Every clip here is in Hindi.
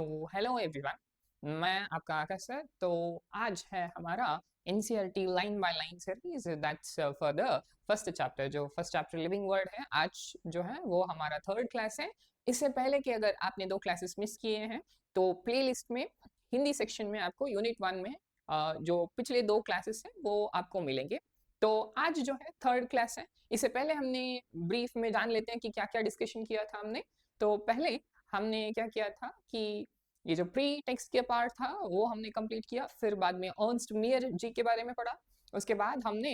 तो हेलो एवरीवन, मैं आपका आकाश सर। तो आज है हमारा NCERT line by line series, that's for the first chapter. जो फर्स्ट चैप्टर लिविंग वर्ड है, आज जो है वो हमारा थर्ड क्लास है। इससे पहले कि अगर आपने 2 क्लासेस मिस किए हैं तो प्लेलिस्ट में हिंदी सेक्शन में आपको यूनिट 1 में जो पिछले 2 क्लासेस हैं वो आपको मिलेंगे। तो आज जो है थर्ड क्लास है। इससे पहले हमने ब्रीफ में जान लेते हैं कि क्या क्या डिस्कशन किया था हमने। तो पहले हमने क्या किया था कि ये जो प्री टेक्स्ट के पार्ट था वो हमने कंप्लीट किया, फिर बाद में अर्न्स्ट मेयर जी के बारे में पढ़ा। उसके बाद हमने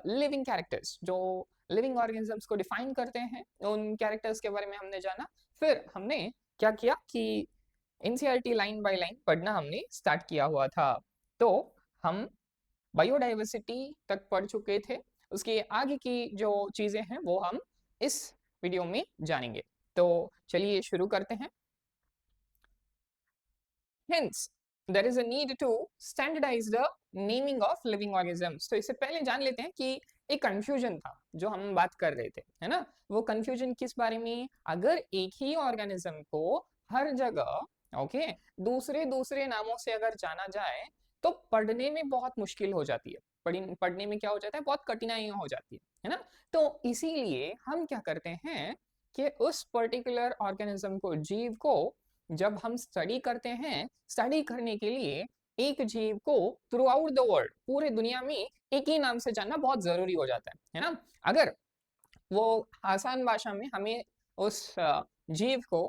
लिविंग कैरेक्टर्स, जो लिविंग ऑर्गेनिजम्स को डिफाइन करते हैं, उन कैरेक्टर्स के बारे में हमने जाना। फिर हमने क्या किया कि एनसीईआरटी लाइन बाय लाइन पढ़ना हमने स्टार्ट किया हुआ था। तो हम बायोडाइवर्सिटी तक पढ़ चुके थे। उसके आगे की जो चीजें हैं वो हम इस वीडियो में जानेंगे। तो चलिए शुरू करते हैं। Hence, there is a need to standardize the naming of living organisms। तो इससे पहले जान लेते हैं कि एक कंफ्यूजन था जो हम बात कर रहे थे, है ना। वो कंफ्यूजन किस बारे में? अगर एक ही ऑर्गेनिज्म को हर जगह ओके दूसरे दूसरे नामों से अगर जाना जाए तो पढ़ने में बहुत मुश्किल हो जाती है। पढ़ने में क्या हो जाता है, बहुत कठिनाइयां हो जाती है ना। तो इसीलिए हम क्या करते हैं कि उस पर्टिकुलर ऑर्गेनिज्म को, जीव को जब हम स्टडी करते हैं, स्टडी करने के लिए एक जीव को थ्रू आउट द वर्ल्ड, पूरे दुनिया में एक ही नाम से जानना बहुत जरूरी हो जाता है ना। अगर वो आसान भाषा में हमें उस जीव को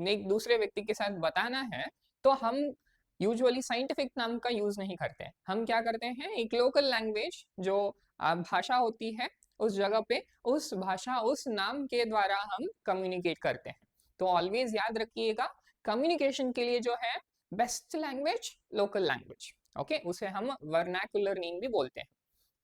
एक दूसरे व्यक्ति के साथ बताना है तो हम यूजुअली साइंटिफिक नाम का यूज नहीं करते हैं। हम क्या करते हैं, एक लोकल लैंग्वेज जो भाषा होती है उस जगह पे, उस भाषा उस नाम के द्वारा हम कम्युनिकेट करते हैं। तो ऑलवेज याद रखिएगा, कम्युनिकेशन के लिए जो है best language local language, okay, उसे हम वर्नाकुलर नेम भी बोलते हैं।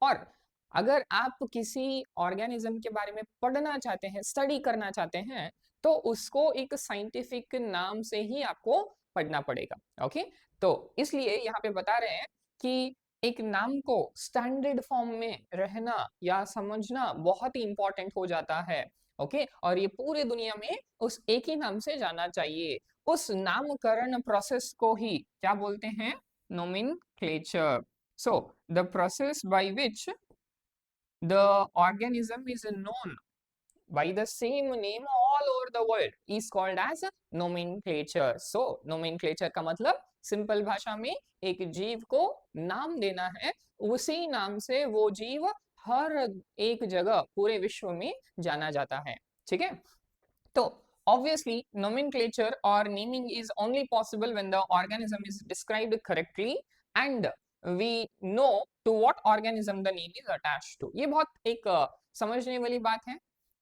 और अगर आप किसी ऑर्गेनिज्म के बारे में पढ़ना चाहते हैं, स्टडी करना चाहते हैं, तो उसको एक साइंटिफिक नाम से ही आपको पढ़ना पड़ेगा। ओके, तो इसलिए यहाँ पे बता रहे हैं कि एक नाम को स्टैंडर्ड फॉर्म में रहना या समझना बहुत ही इंपॉर्टेंट हो जाता है। ओके, और ये पूरे दुनिया में उस एक ही नाम से जाना चाहिए। उस नामकरण प्रोसेस को ही क्या बोलते हैं? Nomenclature. So, the process by which the organism is known by the same name all over the world is called as nomenclature। So, nomenclature का मतलब सिंपल भाषा में एक जीव को नाम देना है, उसी नाम से वो जीव हर एक जगह पूरे विश्व में जाना जाता है। ठीक है, तो obviously nomenclature or naming is only possible when the organism is described correctly and we know to what organism the name is attached to। ये बहुत एक समझने वाली बात है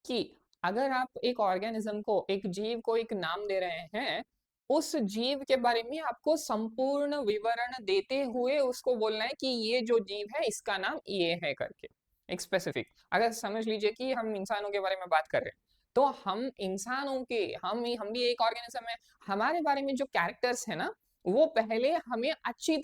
कि अगर आप एक ऑर्गेनिज्म को, एक जीव को एक नाम दे रहे हैं, उस जीव के बारे में आपको संपूर्ण विवरण देते हुए उसको बोलना है कि ये जो जीव है इसका नाम ये है करके, एक स्पेसिफिक। अगर समझ लीजिए कि हम इंसानों के बारे में बात कर रहे हैं, तो हम इंसानों के, हम भी एक ऑर्गेनिज्म है, हमारे बारे में जो कैरेक्टर्स है ना वो पहले हमें अच्छी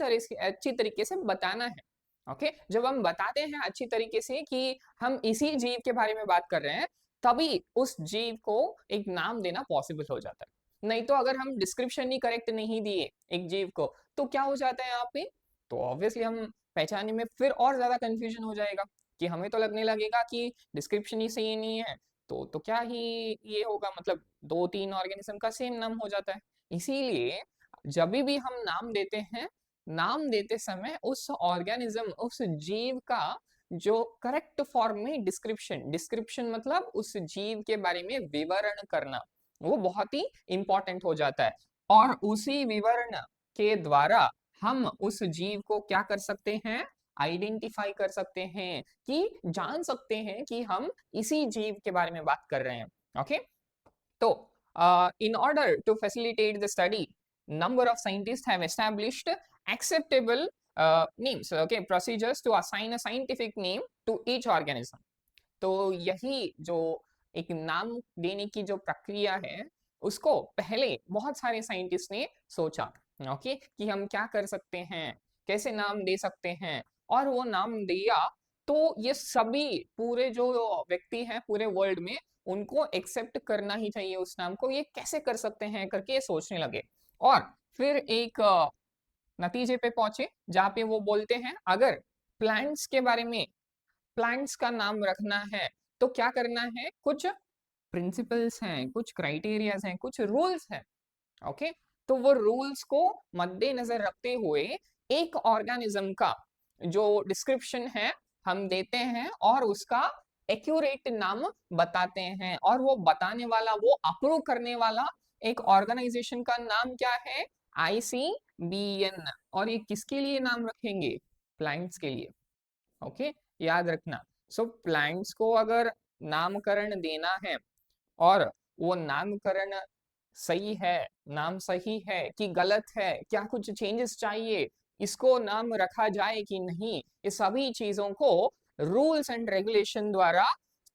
तरीके से बताना है। ओके, जब हम बताते हैं अच्छी तरीके से कि हम इसी जीव के बारे में बात कर रहे हैं, तभी उस जीव को एक नाम देना पॉसिबल हो जाता है। नहीं तो अगर हम डिस्क्रिप्शन ही करेक्ट नहीं दिए एक जीव को तो क्या हो जाता है यहाँ पे, तो ऑब्वियसली हम पहचानने में फिर और ज्यादा कंफ्यूजन हो जाएगा कि हमें तो लगने लगेगा कि डिस्क्रिप्शन ही सही नहीं है, तो क्या ही ये होगा, मतलब 2-3 ऑर्गेनिज्म का सेम नाम हो जाता है। इसीलिए जब भी हम नाम देते हैं, नाम देते समय उस ऑर्गेनिज्म, उस जीव का जो करेक्ट फॉर्म में डिस्क्रिप्शन, डिस्क्रिप्शन मतलब उस जीव के बारे में विवरण करना, वो बहुत ही इंपॉर्टेंट हो जाता है। और उसी विवरण के द्वारा हम उस जीव को क्या कर सकते हैं, आइडेंटिफाई कर सकते हैं, कि जान सकते हैं कि हम इसी जीव के बारे में बात कर रहे हैं। ओके, तो in order to facilitate the study, number of scientists have established acceptable names, okay, procedures to assign a scientific name to each organism। तो यही जो एक नाम देने की जो प्रक्रिया है, उसको पहले बहुत सारे साइंटिस्ट ने सोचा, ओके, कि हम क्या कर सकते हैं, कैसे नाम दे सकते हैं, और वो नाम दिया तो ये सभी पूरे जो व्यक्ति हैं पूरे वर्ल्ड में, उनको एक्सेप्ट करना ही चाहिए उस नाम को, ये कैसे कर सकते हैं करके ये सोचने लगे। और फिर एक नतीजे पे पहुंचे जहां पे वो बोलते हैं अगर प्लांट्स के बारे में, प्लांट्स का नाम रखना है तो क्या करना है, कुछ प्रिंसिपल्स हैं, कुछ क्राइटेरियाज हैं, कुछ रूल्स हैं। ओके, तो वो रूल्स को मद्देनजर रखते हुए एक ऑर्गेनिज्म का जो डिस्क्रिप्शन है हम देते हैं और उसका एक्यूरेट नाम बताते हैं, और वो बताने वाला, वो अप्रूव करने वाला एक ऑर्गेनाइजेशन का नाम क्या है, आईसीबीएन। और ये किसके लिए नाम रखेंगे, प्लांट्स के लिए। ओके, याद रखना। सो प्लांट्स को अगर नामकरण देना है और वो नामकरण सही है, नाम सही है कि गलत है, क्या कुछ चेंजेस चाहिए, इसको नाम रखा जाए कि नहीं, ये सभी चीजों को रूल्स एंड रेगुलेशन द्वारा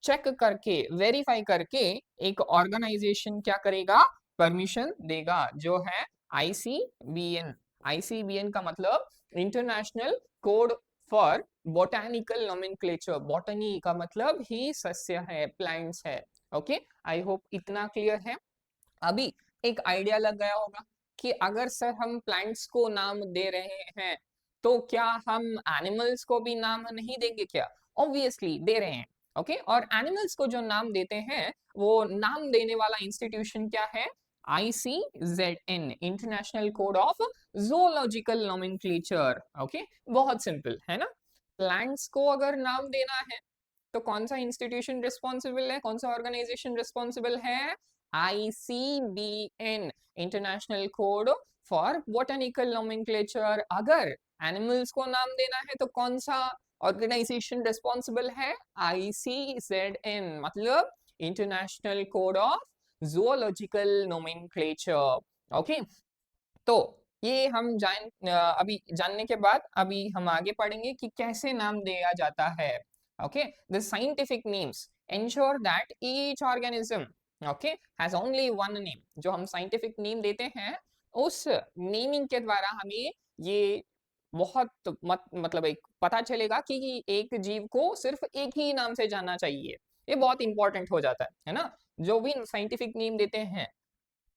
चेक करके, वेरीफाई करके एक ऑर्गेनाइजेशन क्या करेगा, परमिशन देगा, जो है आईसीबीएन। आईसीबीएन का मतलब international code for botanical nomenclature. Botany का मतलब ही सस्य है, प्लांट्स है। ओके, आई होप इतना क्लियर है। अभी एक आइडिया लग गया होगा कि अगर सर हम प्लांट्स को नाम दे रहे हैं तो क्या हम एनिमल्स को भी नाम नहीं देंगे क्या? ऑब्वियसली दे रहे हैं। ओके, और एनिमल्स को जो नाम देते हैं वो नाम देने वाला इंस्टीट्यूशन क्या है, ICZN, international code of zoological nomenclature. Okay, बहुत सिंपल है ना। प्लांट्स को अगर नाम देना है तो कौन सा इंस्टीट्यूशन रिस्पॉन्सिबल है, कौन सा ऑर्गेनाइजेशन रिस्पॉन्सिबल है, ICBN, international code for botanical nomenclature. अगर एनिमल्स को नाम देना है तो कौन सा ऑर्गेनाइजेशन रिस्पॉन्सिबल है, ICZN, मतलब international code of zoological nomenclature. Okay, तो ये हम अभी जानने के बाद अभी हम आगे पढ़ेंगे कि कैसे नाम दिया जाता है। Okay, the scientific names ensure that each organism, okay, has only one name। जो हम साइंटिफिक नेम देते हैं उस नेमिंग के द्वारा हमें ये बहुत मतलब एक पता चलेगा कि एक जीव को सिर्फ एक ही नाम से जानना चाहिए। ये बहुत इंपॉर्टेंट हो जाता है ना। जो भी साइंटिफिक नेम देते हैं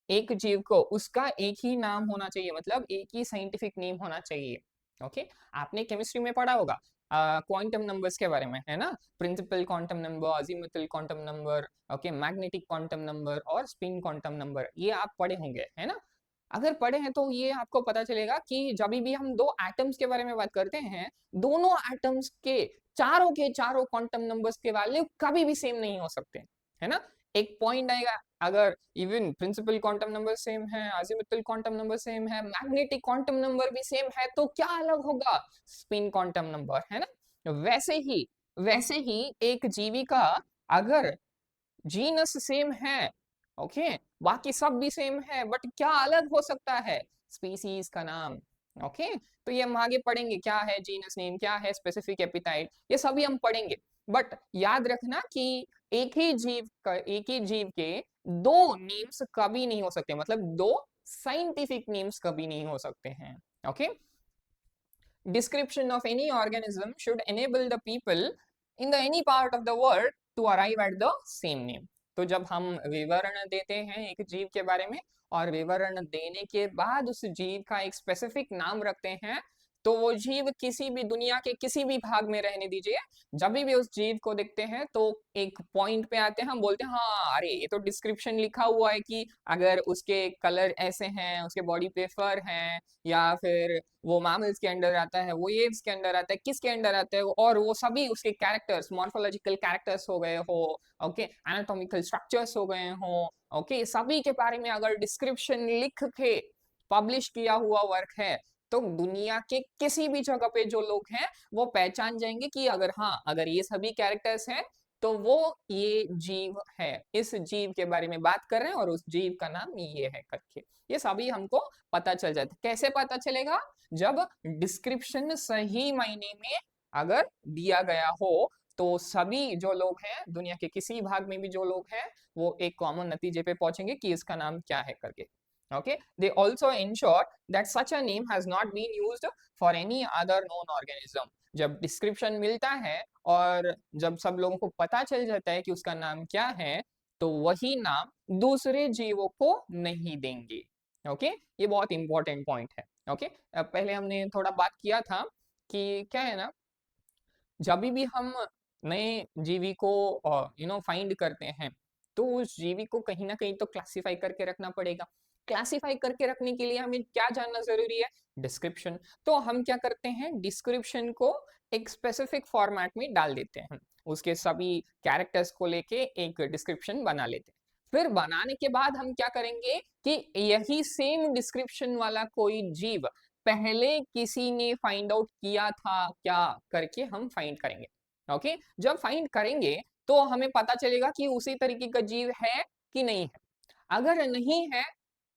एक जीव को, उसका एक ही नाम होना चाहिए, मतलब एक ही साइंटिफिक नेम होना चाहिए। ओके, आपने केमिस्ट्री में पढ़ा होगा क्वांटम नंबर्स के बारे में, है ना, principal quantum number, azimuthal quantum number, okay, magnetic quantum number और स्पिन क्वांटम नंबर, ये आप पढ़े होंगे, है ना। अगर पढ़े हैं तो ये आपको पता चलेगा कि जब भी हम दो एटम्स के बारे में बात करते हैं, दोनों एटम्स के चारों क्वांटम नंबर्स के वैल्यू कभी भी सेम नहीं हो सकते, है ना। एक पॉइंट आएगा, अगर even principal quantum number same है, अजीमुथल क्वांटम नंबर सेम है, मैग्नेटिक क्वांटम नंबर भी सेम है, तो क्या अलग होगा, स्पिन क्वांटम नंबर, है ना। वैसे ही एक जीवी का अगर जीनस सेम है, ओके, बाकी सब भी सेम है, बट क्या अलग हो सकता है, स्पीसीज का नाम। ओके, तो ये हम आगे पढ़ेंगे क्या है जीनस नेम, क्या है स्पेसिफिक एपिटाइट, ये सभी हम पढ़ेंगे। बट याद रखना कि एक ही जीव के दो नेम्स कभी नहीं हो सकते, मतलब दो साइंटिफिक नेम्स कभी नहीं हो सकते हैं। Okay, description of any organism should enable the people in the any part of the world to arrive at the same name। तो जब हम विवरण देते हैं एक जीव के बारे में और विवरण देने के बाद उस जीव का एक स्पेसिफिक नाम रखते हैं, तो वो जीव किसी भी दुनिया के किसी भी भाग में रहने दीजिए, जब भी उस जीव को देखते हैं तो एक पॉइंट पे आते हैं, हम बोलते हैं हाँ अरे ये तो डिस्क्रिप्शन लिखा हुआ है कि अगर उसके कलर ऐसे हैं, उसके बॉडी पे फर हैं, या फिर वो मैमल्स के अंडर आता है, वो एव्स के अंडर आता है, किसके अंडर आता है, और वो सभी उसके कैरेक्टर्स, मॉर्फोलॉजिकल कैरेक्टर्स हो गए हो, ओके, एनाटॉमिकल स्ट्रक्चर्स हो गए हो, ओके, सभी के बारे में अगर डिस्क्रिप्शन लिख के पब्लिश किया हुआ वर्क है, तो दुनिया के किसी भी जगह पे जो लोग हैं वो पहचान जाएंगे कि अगर हाँ, अगर ये सभी कैरेक्टर्स हैं तो वो ये जीव है, इस जीव के बारे में बात कर रहे हैं और उस जीव का नाम ये है करके, ये सभी हमको पता चल जाता है। कैसे पता चलेगा, जब डिस्क्रिप्शन सही मायने में अगर दिया गया हो, तो सभी जो लोग हैं दुनिया के किसी भाग में भी जो लोग हैं वो एक कॉमन नतीजे पे पहुंचेंगे कि इसका नाम क्या है करके। Okay, they also ensure that such a name has not been used for any other known organism। जब डिस्क्रिप्शन मिलता है और जब सब लोगों को पता चल जाता है कि उसका नाम क्या है, तो वही नाम दूसरे जीवों को नहीं देंगे। ओके, ये बहुत इंपॉर्टेंट पॉइंट है। ओके, पहले हमने थोड़ा बात किया था कि क्या है ना, जब भी हम नए जीवी को फाइंड करते हैं, तो उस जीवी को कहीं ना कहीं तो क्लासिफाई करके रखना पड़ेगा। क्लासिफाई करके रखने के लिए हमें क्या जानना जरूरी है? डिस्क्रिप्शन। तो हम क्या करते हैं, डिस्क्रिप्शन को एक स्पेसिफिक फॉर्मेट में डाल देते हैं, उसके सभी कैरेक्टर्स को लेके एक डिस्क्रिप्शन बना लेते हैं। फिर बनाने के बाद हम क्या करेंगे कि यही सेम डिस्क्रिप्शन वाला कोई जीव पहले किसी ने फाइंड आउट किया था क्या करके हम फाइंड करेंगे। ओके, जब फाइंड करेंगे तो हमें पता चलेगा कि उसी तरीके का जीव है कि नहीं है। अगर नहीं है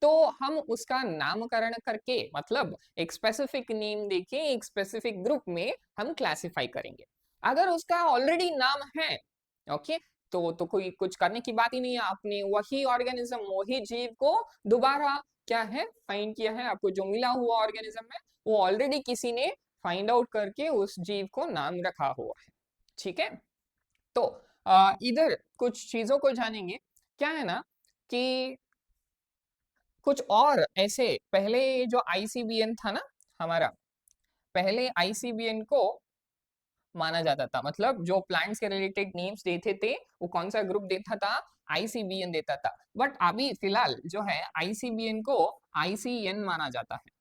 तो हम उसका नामकरण करके, मतलब एक स्पेसिफिक नेम देके एक स्पेसिफिक ग्रुप में हम क्लासिफाई करेंगे। अगर उसका ऑलरेडी नाम है, ओके, तो कोई कुछ करने की बात ही नहीं है। आपने वही ऑर्गेनिज्म, वही जीव को दोबारा क्या है फाइंड किया है, आपको जो मिला हुआ ऑर्गेनिज्म है वो ऑलरेडी किसी ने फाइंड आउट करके उस जीव को नाम रखा हुआ है। ठीक है, तो इधर कुछ चीजों को जानेंगे। क्या है ना कि कुछ और ऐसे, पहले जो आईसीबीएन था ना हमारा, पहले आईसीबीएन को माना जाता था, मतलब जो प्लांट्स के रिलेटेड नेम्स देते थे वो कौन सा ग्रुप देता था? आईसीबीएन देता था। बट अभी फिलहाल जो है आईसीबीएन को आईसीएन माना जाता है।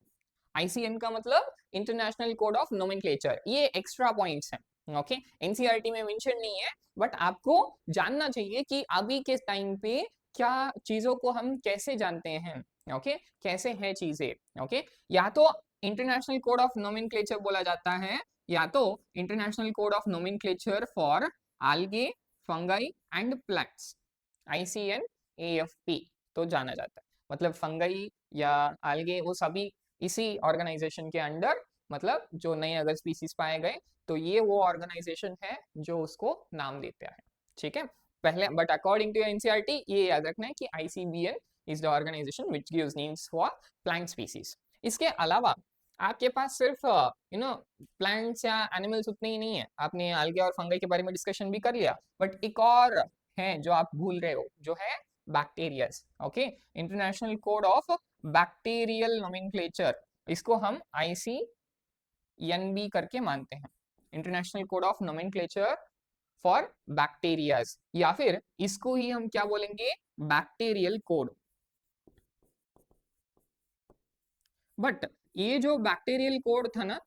आईसीएन का मतलब इंटरनेशनल कोड ऑफ नोमेनक्लेचर। ये एक्स्ट्रा पॉइंट्स हैं, ओके, एनसीईआरटी में मेंशन नहीं है, बट आपको जानना चाहिए कि अभी के टाइम पे क्या चीजों को हम कैसे जानते हैं। ओके, कैसे है चीजें। ओके, या तो इंटरनेशनल कोड ऑफ नोमेनक्लेचर बोला जाता है, या तो international code of nomenclature for algae, fungi and plants, ICN AFP तो जाना जाता है। मतलब फंगाई या algae वो सभी इसी ऑर्गेनाइजेशन के अंडर, मतलब जो नए अगर स्पीसीज पाए गए तो ये वो ऑर्गेनाइजेशन है जो उसको नाम देता है। ठीक है, पहले बट अकॉर्डिंग टू एनसीईआरटी ये याद रखना है कि ICBN is the organization which gives names for plant species. इसके अलावा आपके पास सिर्फ प्लांट्स या एनिमल्स उतने ही नहीं है। आपने algae और फंगाई के बारे में डिस्कशन भी कर लिया, बट एक और है जो आप भूल रहे हो, जो है bacterias. Okay, international code of bacterial nomenclature, इसको हम आईसीएनबी करके मानते हैं, international code of nomenclature for bacterias, या फिर इसको ही हम क्या बोलेंगे, बैक्टीरियल कोड। बट ये जो बैक्टीरियल कोड था ना,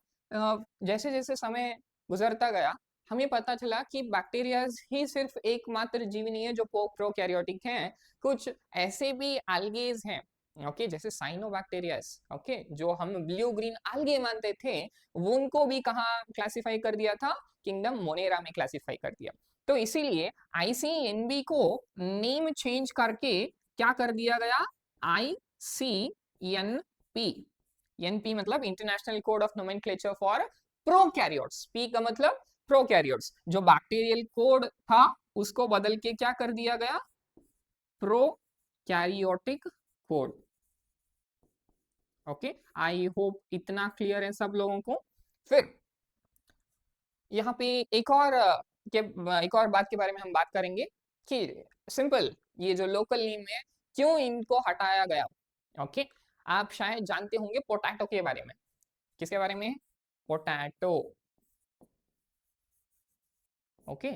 जैसे जैसे समय गुजरता गया हमें पता चला कि बैक्टीरियाज ही सिर्फ एकमात्र जीव नहीं है जो प्रोकैरियोटिक हैं। कुछ ऐसे भी algaes हैं, ओके, जैसे साइनोबैक्टीरियाज, ओके, जो हम ब्लू ग्रीन algae मानते थे, वो उनको भी कहाँ क्लासिफाई कर दिया था? किंगडम मोनेरा में क्लासिफाई कर दिया। तो इसीलिए आईसीएनबी को नेम चेंज करके क्या कर दिया गया? ICNP। एनपी मतलब international code of nomenclature for prokaryotes, P का मतलब प्रोकैरियोट्स। जो बैक्टीरियल कोड था उसको बदल के क्या कर दिया गया? Prokaryotic code. ओके, आई होप इतना क्लियर है सब लोगों को। फिर यहाँ पे एक और एक और बात के बारे में हम बात करेंगे कि सिंपल ये जो लोकल नेम है क्यों इनको हटाया गया। ओके, आप शायद जानते होंगे पोटैटो के बारे में। किसके बारे में? पोटैटो। ओके,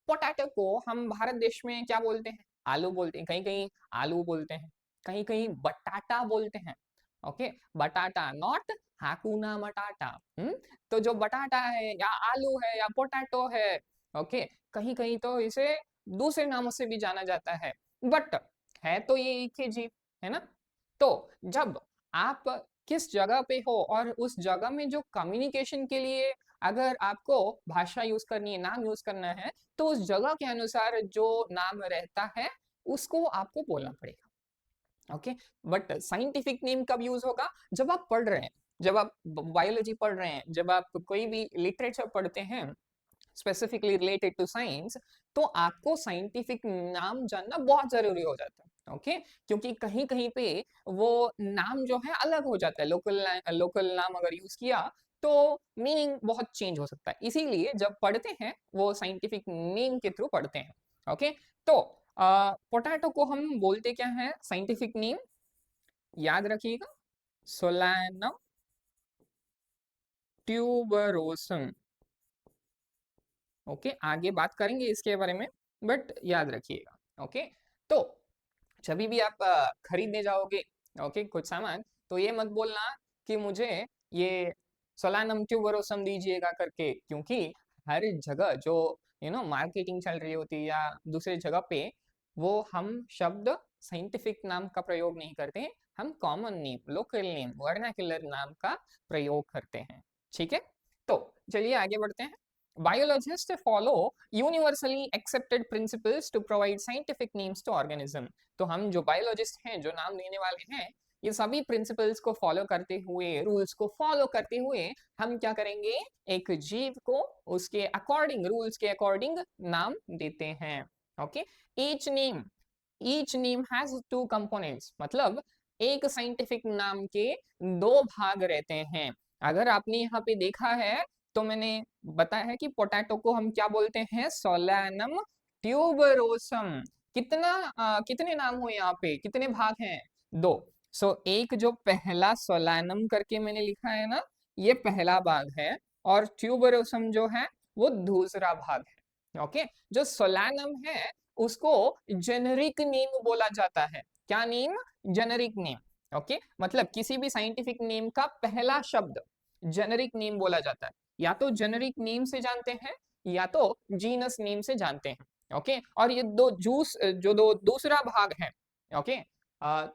पोटैटो को हम भारत देश में क्या बोलते हैं? आलू बोलते हैं, कहीं कहीं आलू बोलते हैं, कहीं कहीं बटाटा बोलते हैं। ओके, बटाटा, नॉट हाकुना मटाटा। तो जो बटाटा है या आलू है या पोटैटो है, ओके, कहीं कहीं तो इसे दूसरे नामों से भी जाना जाता है, बट है तो ये एक ही जीव, है ना? तो जब आप किस जगह पे हो और उस जगह में जो कम्युनिकेशन के लिए अगर आपको भाषा यूज करनी है, नाम यूज करना है, तो उस जगह के अनुसार जो नाम रहता है उसको आपको बोलना पड़ेगा। ओके, बट साइंटिफिक नेम कब यूज होगा? जब आप पढ़ रहे हैं, जब आप बायोलॉजी पढ़ रहे हैं, जब आप कोई भी लिटरेचर पढ़ते हैं स्पेसिफिकली रिलेटेड टू साइंस, तो आपको साइंटिफिक नाम जानना बहुत जरूरी हो जाता है। ओके, क्योंकि कहीं कहीं पे वो नाम जो है अलग हो जाता है, लोकल नाम अगर यूज किया तो मीनिंग बहुत चेंज हो सकता है। इसीलिए जब पढ़ते हैं वो साइंटिफिक नेम के थ्रू पढ़ते हैं। ओके, तो पोटैटो को हम बोलते क्या है साइंटिफिक नेम? याद रखिएगा, सोलैनम ट्यूबरोसम। ओके, आगे बात करेंगे इसके बारे में, बट याद रखिएगा। ओके, तो जब भी आप खरीदने जाओगे, ओके, कुछ सामान, तो ये मत बोलना कि मुझे ये सोलानम ट्यूबरोसम दीजिएगा करके, क्योंकि हर जगह जो मार्केटिंग चल रही होती है या दूसरे जगह पे, वो हम शब्द साइंटिफिक नाम का प्रयोग नहीं करते, हम common name, local name, vernacular नाम का प्रयोग करते हैं। ठीक है, तो चलिए आगे बढ़ते हैं। Biologists follow universally accepted principles to provide scientific names to organism। तो हम जो बायोलॉजिस्ट हैं, जो नाम देने वाले हैं, ये सभी प्रिंसिपल्स को फॉलो करते हुए, रूल्स को फॉलो करते हुए हम क्या करेंगे, एक जीव को उसके अकॉर्डिंग, रूल्स के अकॉर्डिंग नाम देते हैं। Okay, each name has two components, मतलब एक साइंटिफिक नाम के दो भाग रहते हैं। अगर आपने यहाँ पे देखा है, तो मैंने बताया है कि पोटैटो को हम क्या बोलते हैं, सोलैनम ट्यूबरोसम। कितने नाम हुए यहाँ पे, कितने भाग हैं, दो। एक जो पहला सोलैनम करके मैंने लिखा है ना, ये पहला भाग है, और ट्यूबरोसम जो है वो दूसरा भाग है। ओके, जो सोलैनम है उसको जेनेरिक नेम बोला जाता है। क्या नेम, जेनेरिक नेम। ओके, मतलब किसी भी साइंटिफिक नेम का पहला शब्द जेनेरिक नेम बोला जाता है। या तो जेनेरिक नेम से जानते हैं, या तो जीनस नेम से जानते हैं। ओके, और ये दो जूस जो दो दूसरा भाग है, ओके,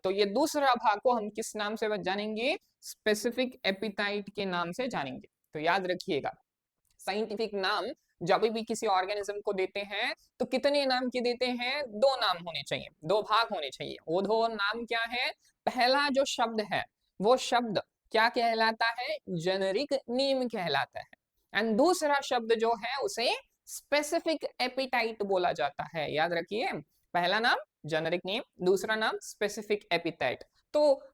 तो ये दूसरा भाग को हम किस नाम से जानेंगे, स्पेसिफिक एपिटाइट के नाम से जानेंगे। तो याद रखिएगा, साइंटिफिक नाम जब भी किसी ऑर्गेनिज्म को देते हैं, तो कितने नाम के देते हैं, दो नाम होने चाहिए, दो भाग होने चाहिए। वो दो नाम क्या है, पहला जो शब्द है वो शब्द क्या कहलाता है, जेनेरिक नेम कहलाता है, एंड दूसरा शब्द जो है उसे स्पेसिफिक एपिटाइट बोला जाता है। याद रखिए, पहला नाम जेनेरिक नेम, दूसरा नाम स्पेसिफिक एपिटाइट। तो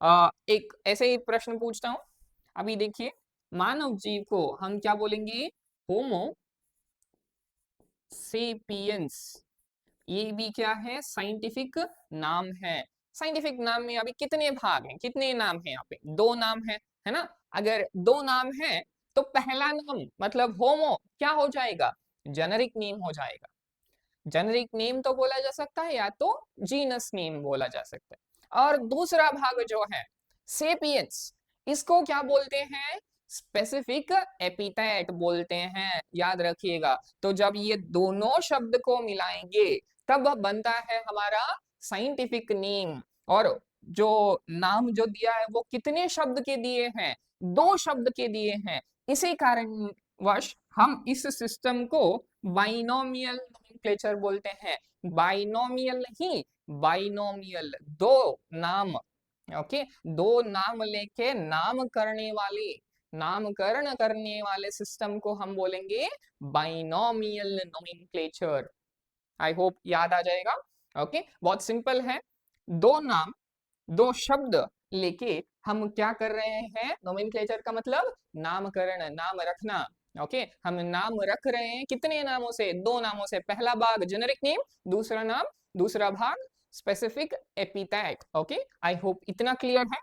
एक ऐसे ही प्रश्न पूछता हूं, अभी देखिए, मानव जीव को हम क्या बोलेंगे, होमो सेपियंस। ये भी क्या है, साइंटिफिक नाम है। साइंटिफिक नाम में अभी कितने भाग हैं, कितने नाम हैं, यहाँ पे दो नाम है ना। अगर दो नाम है, तो पहला नाम मतलब होमो क्या हो जाएगा, जेनेरिक नेम हो जाएगा। जेनेरिक नेम तो बोला जा सकता है, या तो जीनस नेम बोला जा सकता है। और दूसरा भाग जो है सेपियंस, इसको क्या बोलते हैं, स्पेसिफिक एपिथेट बोलते हैं। याद रखिएगा, तो जब ये दोनों शब्द को मिलाएंगे, तब बनता है हमारा साइंटिफिक नेम। और जो नाम जो दिया है वो कितने शब्द के दिए हैं, दो शब्द के दिए हैं। इसी कारणवश हम इस सिस्टम को बाइनोमियल नोमेनक्लेचर बोलते हैं। बाइनोमियल नहीं, बाइनोमियल, दो नाम। ओके, दो नाम लेके नामकरण करने वाले सिस्टम को हम बोलेंगे बाइनोमियल नोमेनक्लेचर। आई होप याद आ जाएगा। ओके, बहुत सिंपल है, दो नाम, दो शब्द लेके हम क्या कर रहे हैं, नोमेनक्लेचर का मतलब नामकरण, नाम रखना। ओके, हम नाम रख रहे हैं, कितने नामों से, दो नामों से। पहला भाग जेनेरिक नेम, दूसरा नाम, दूसरा भाग स्पेसिफिक एपिथेट। ओके, आई होप इतना क्लियर है।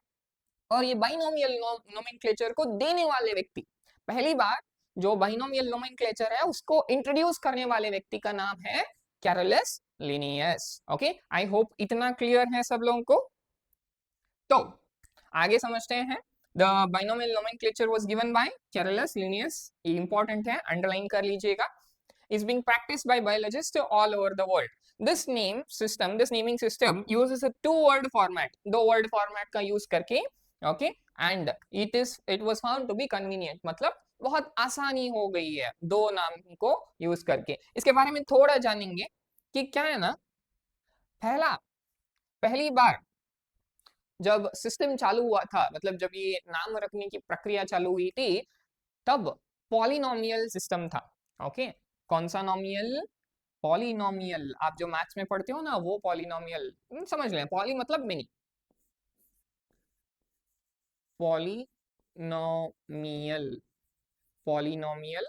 और ये बाइनोमियल नोमेनक्लेचर को देने वाले व्यक्ति, पहली बार जो बाइनोमियल नोमेनक्लेचर है उसको इंट्रोड्यूस करने वाले व्यक्ति का नाम है कैरोलस लिनियस। ओके, आई होप इतना क्लियर है सब लोगों को। तो आगे समझते हैं, the binomial nomenclature was given by Carolus Linnaeus. ये इंपॉर्टेंट है, अंडरलाइन कर लीजिएगा। is being practiced by biologists all over the world. This naming system uses a two-word format, दो word format का use करके, okay, and it was found to be convenient, मतलब बहुत आसानी हो गई है दो नाम को यूज करके। इसके बारे में थोड़ा जानेंगे कि क्या है ना, पहली बार जब सिस्टम चालू हुआ था, मतलब जब ये नाम रखने की प्रक्रिया चालू हुई थी, तब पॉलिनोमियल सिस्टम था। ओके, कौन सा नॉमियल, पॉलिनोमियल। आप जो मैथ्स में पढ़ते हो ना, वो पॉलिनोमियल समझ लें, पॉली मतलब मिनी, पॉलिनोमियल, पॉलिनोमियल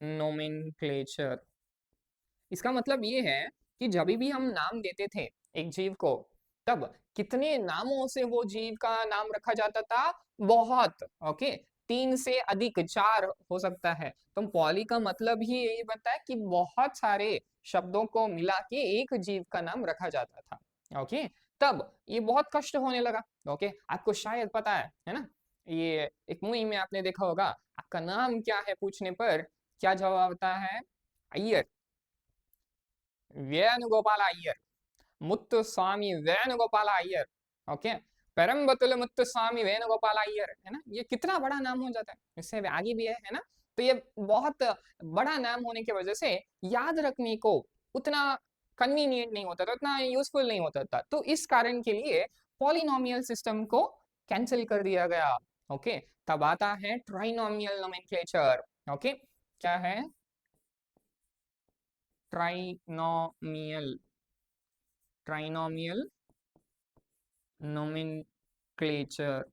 नोमेनक्लेचर। इसका मतलब ये है कि जब भी हम नाम देते थे एक जीव को, तब कितने नामों से वो जीव का नाम रखा जाता था? बहुत। ओके, 3 से अधिक, 4 हो सकता है। तो पॉली का मतलब ही यही बनता है कि बहुत सारे शब्दों को मिला के एक जीव का नाम रखा जाता था। ओके, तब ये बहुत कष्ट होने लगा। ओके, आपको शायद पता है ना? ये एक मूवी में आपने देखा होगा, आपका नाम क्या है पूछने पर क्या जवाब आता है? अय्यर, वेणुगोपाल अय्यर। मुत्तुस्वामी वेणुगोपाल अय्यर। ओके, पेरम्बतुल मुत्तुस्वामी वेणुगोपाल अय्यर, है ना? ये कितना बड़ा नाम हो जाता है, इससे आगे भी है ना? तो ये बहुत बड़ा नाम होने की वजह से याद रखने को उतना कन्वीनियंट नहीं होता था, उतना यूजफुल नहीं होता था। तो इस कारण के लिए पॉलिनोमियल सिस्टम को कैंसिल कर दिया गया। ओके, तब आता है ट्राइनोमियल नोमेनक्लेचर। ओके, क्या है? Trinomial, trinomial nomenclature.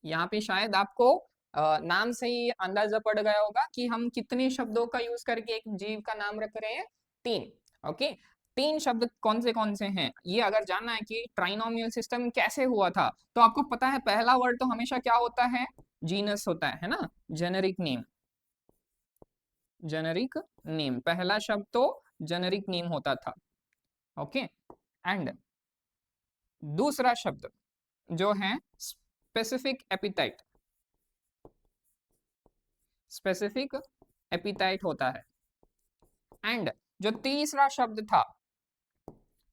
यहाँ पे शायद आपको नाम से ही अंदाजा पड़ गया होगा कि हम कितने शब्दों का यूज करके एक जीव का नाम रख रहे हैं? 3। ओके, 3 शब्द कौन से हैं? ये अगर जानना है कि ट्राइनोमियल सिस्टम कैसे हुआ था, तो आपको पता है पहला वर्ड तो हमेशा क्या होता है? जीनस होता है ना? जेनेरिक नेम, जेनेरिक नेम, पहला शब्द तो जेनेरिक नेम होता था। ओके, एंड दूसरा शब्द जो है स्पेसिफिक एपिटाइट, स्पेसिफिक एपिटाइट होता है। एंड जो तीसरा शब्द था,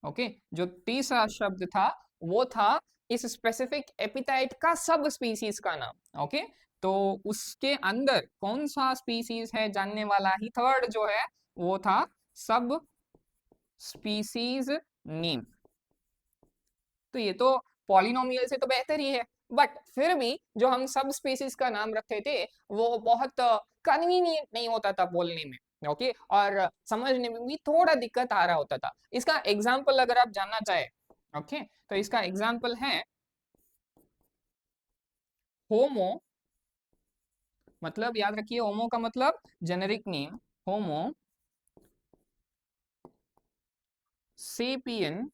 ओके, जो तीसरा शब्द था वो था इस स्पेसिफिक एपिटाइट का सब स्पीसीज का नाम। ओके, तो उसके अंदर कौन सा स्पीसीज है जानने वाला ही थर्ड जो है वो था सब स्पीसीज नेम। तो ये तो पॉलिनोमियल से तो बेहतर ही है, बट फिर भी जो हम सब स्पीसीज का नाम रखते थे वो बहुत कन्वीनियंट नहीं होता था बोलने में। ओके, और समझने में भी थोड़ा दिक्कत आ रहा होता था। इसका एग्जाम्पल अगर आप जानना चाहे, ओके, तो इसका एग्जाम्पल है होमो, मतलब याद रखिए होमो का मतलब जेनेरिक नेम, होमो सेपियन,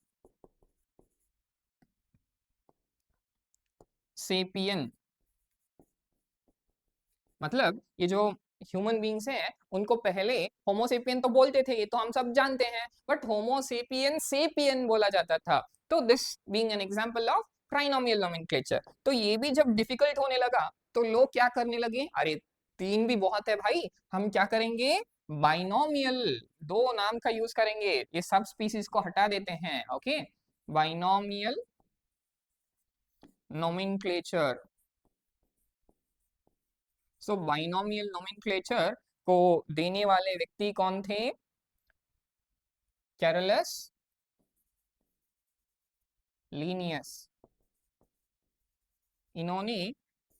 सेपियन, मतलब ये जो ह्यूमन बींग्स हैं उनको पहले होमोसेपियन तो बोलते थे, ये तो हम सब जानते हैं, बट होमोसेपियन सेपियन बोला जाता था। तो this being an example of trinomial nomenclature. तो ये भी जब डिफिकल्ट होने लगा तो लोग क्या करने लगे, अरे 3 भी बहुत है भाई, हम क्या करेंगे? बाइनोमियल, 2 नाम का यूज करेंगे, ये सब स्पीसीज को हटा देते हैं। Okay, binomial nomenclature. So binomial nomenclature को देने वाले व्यक्ति कौन थे? Carolus Linnaeus. इन्होंने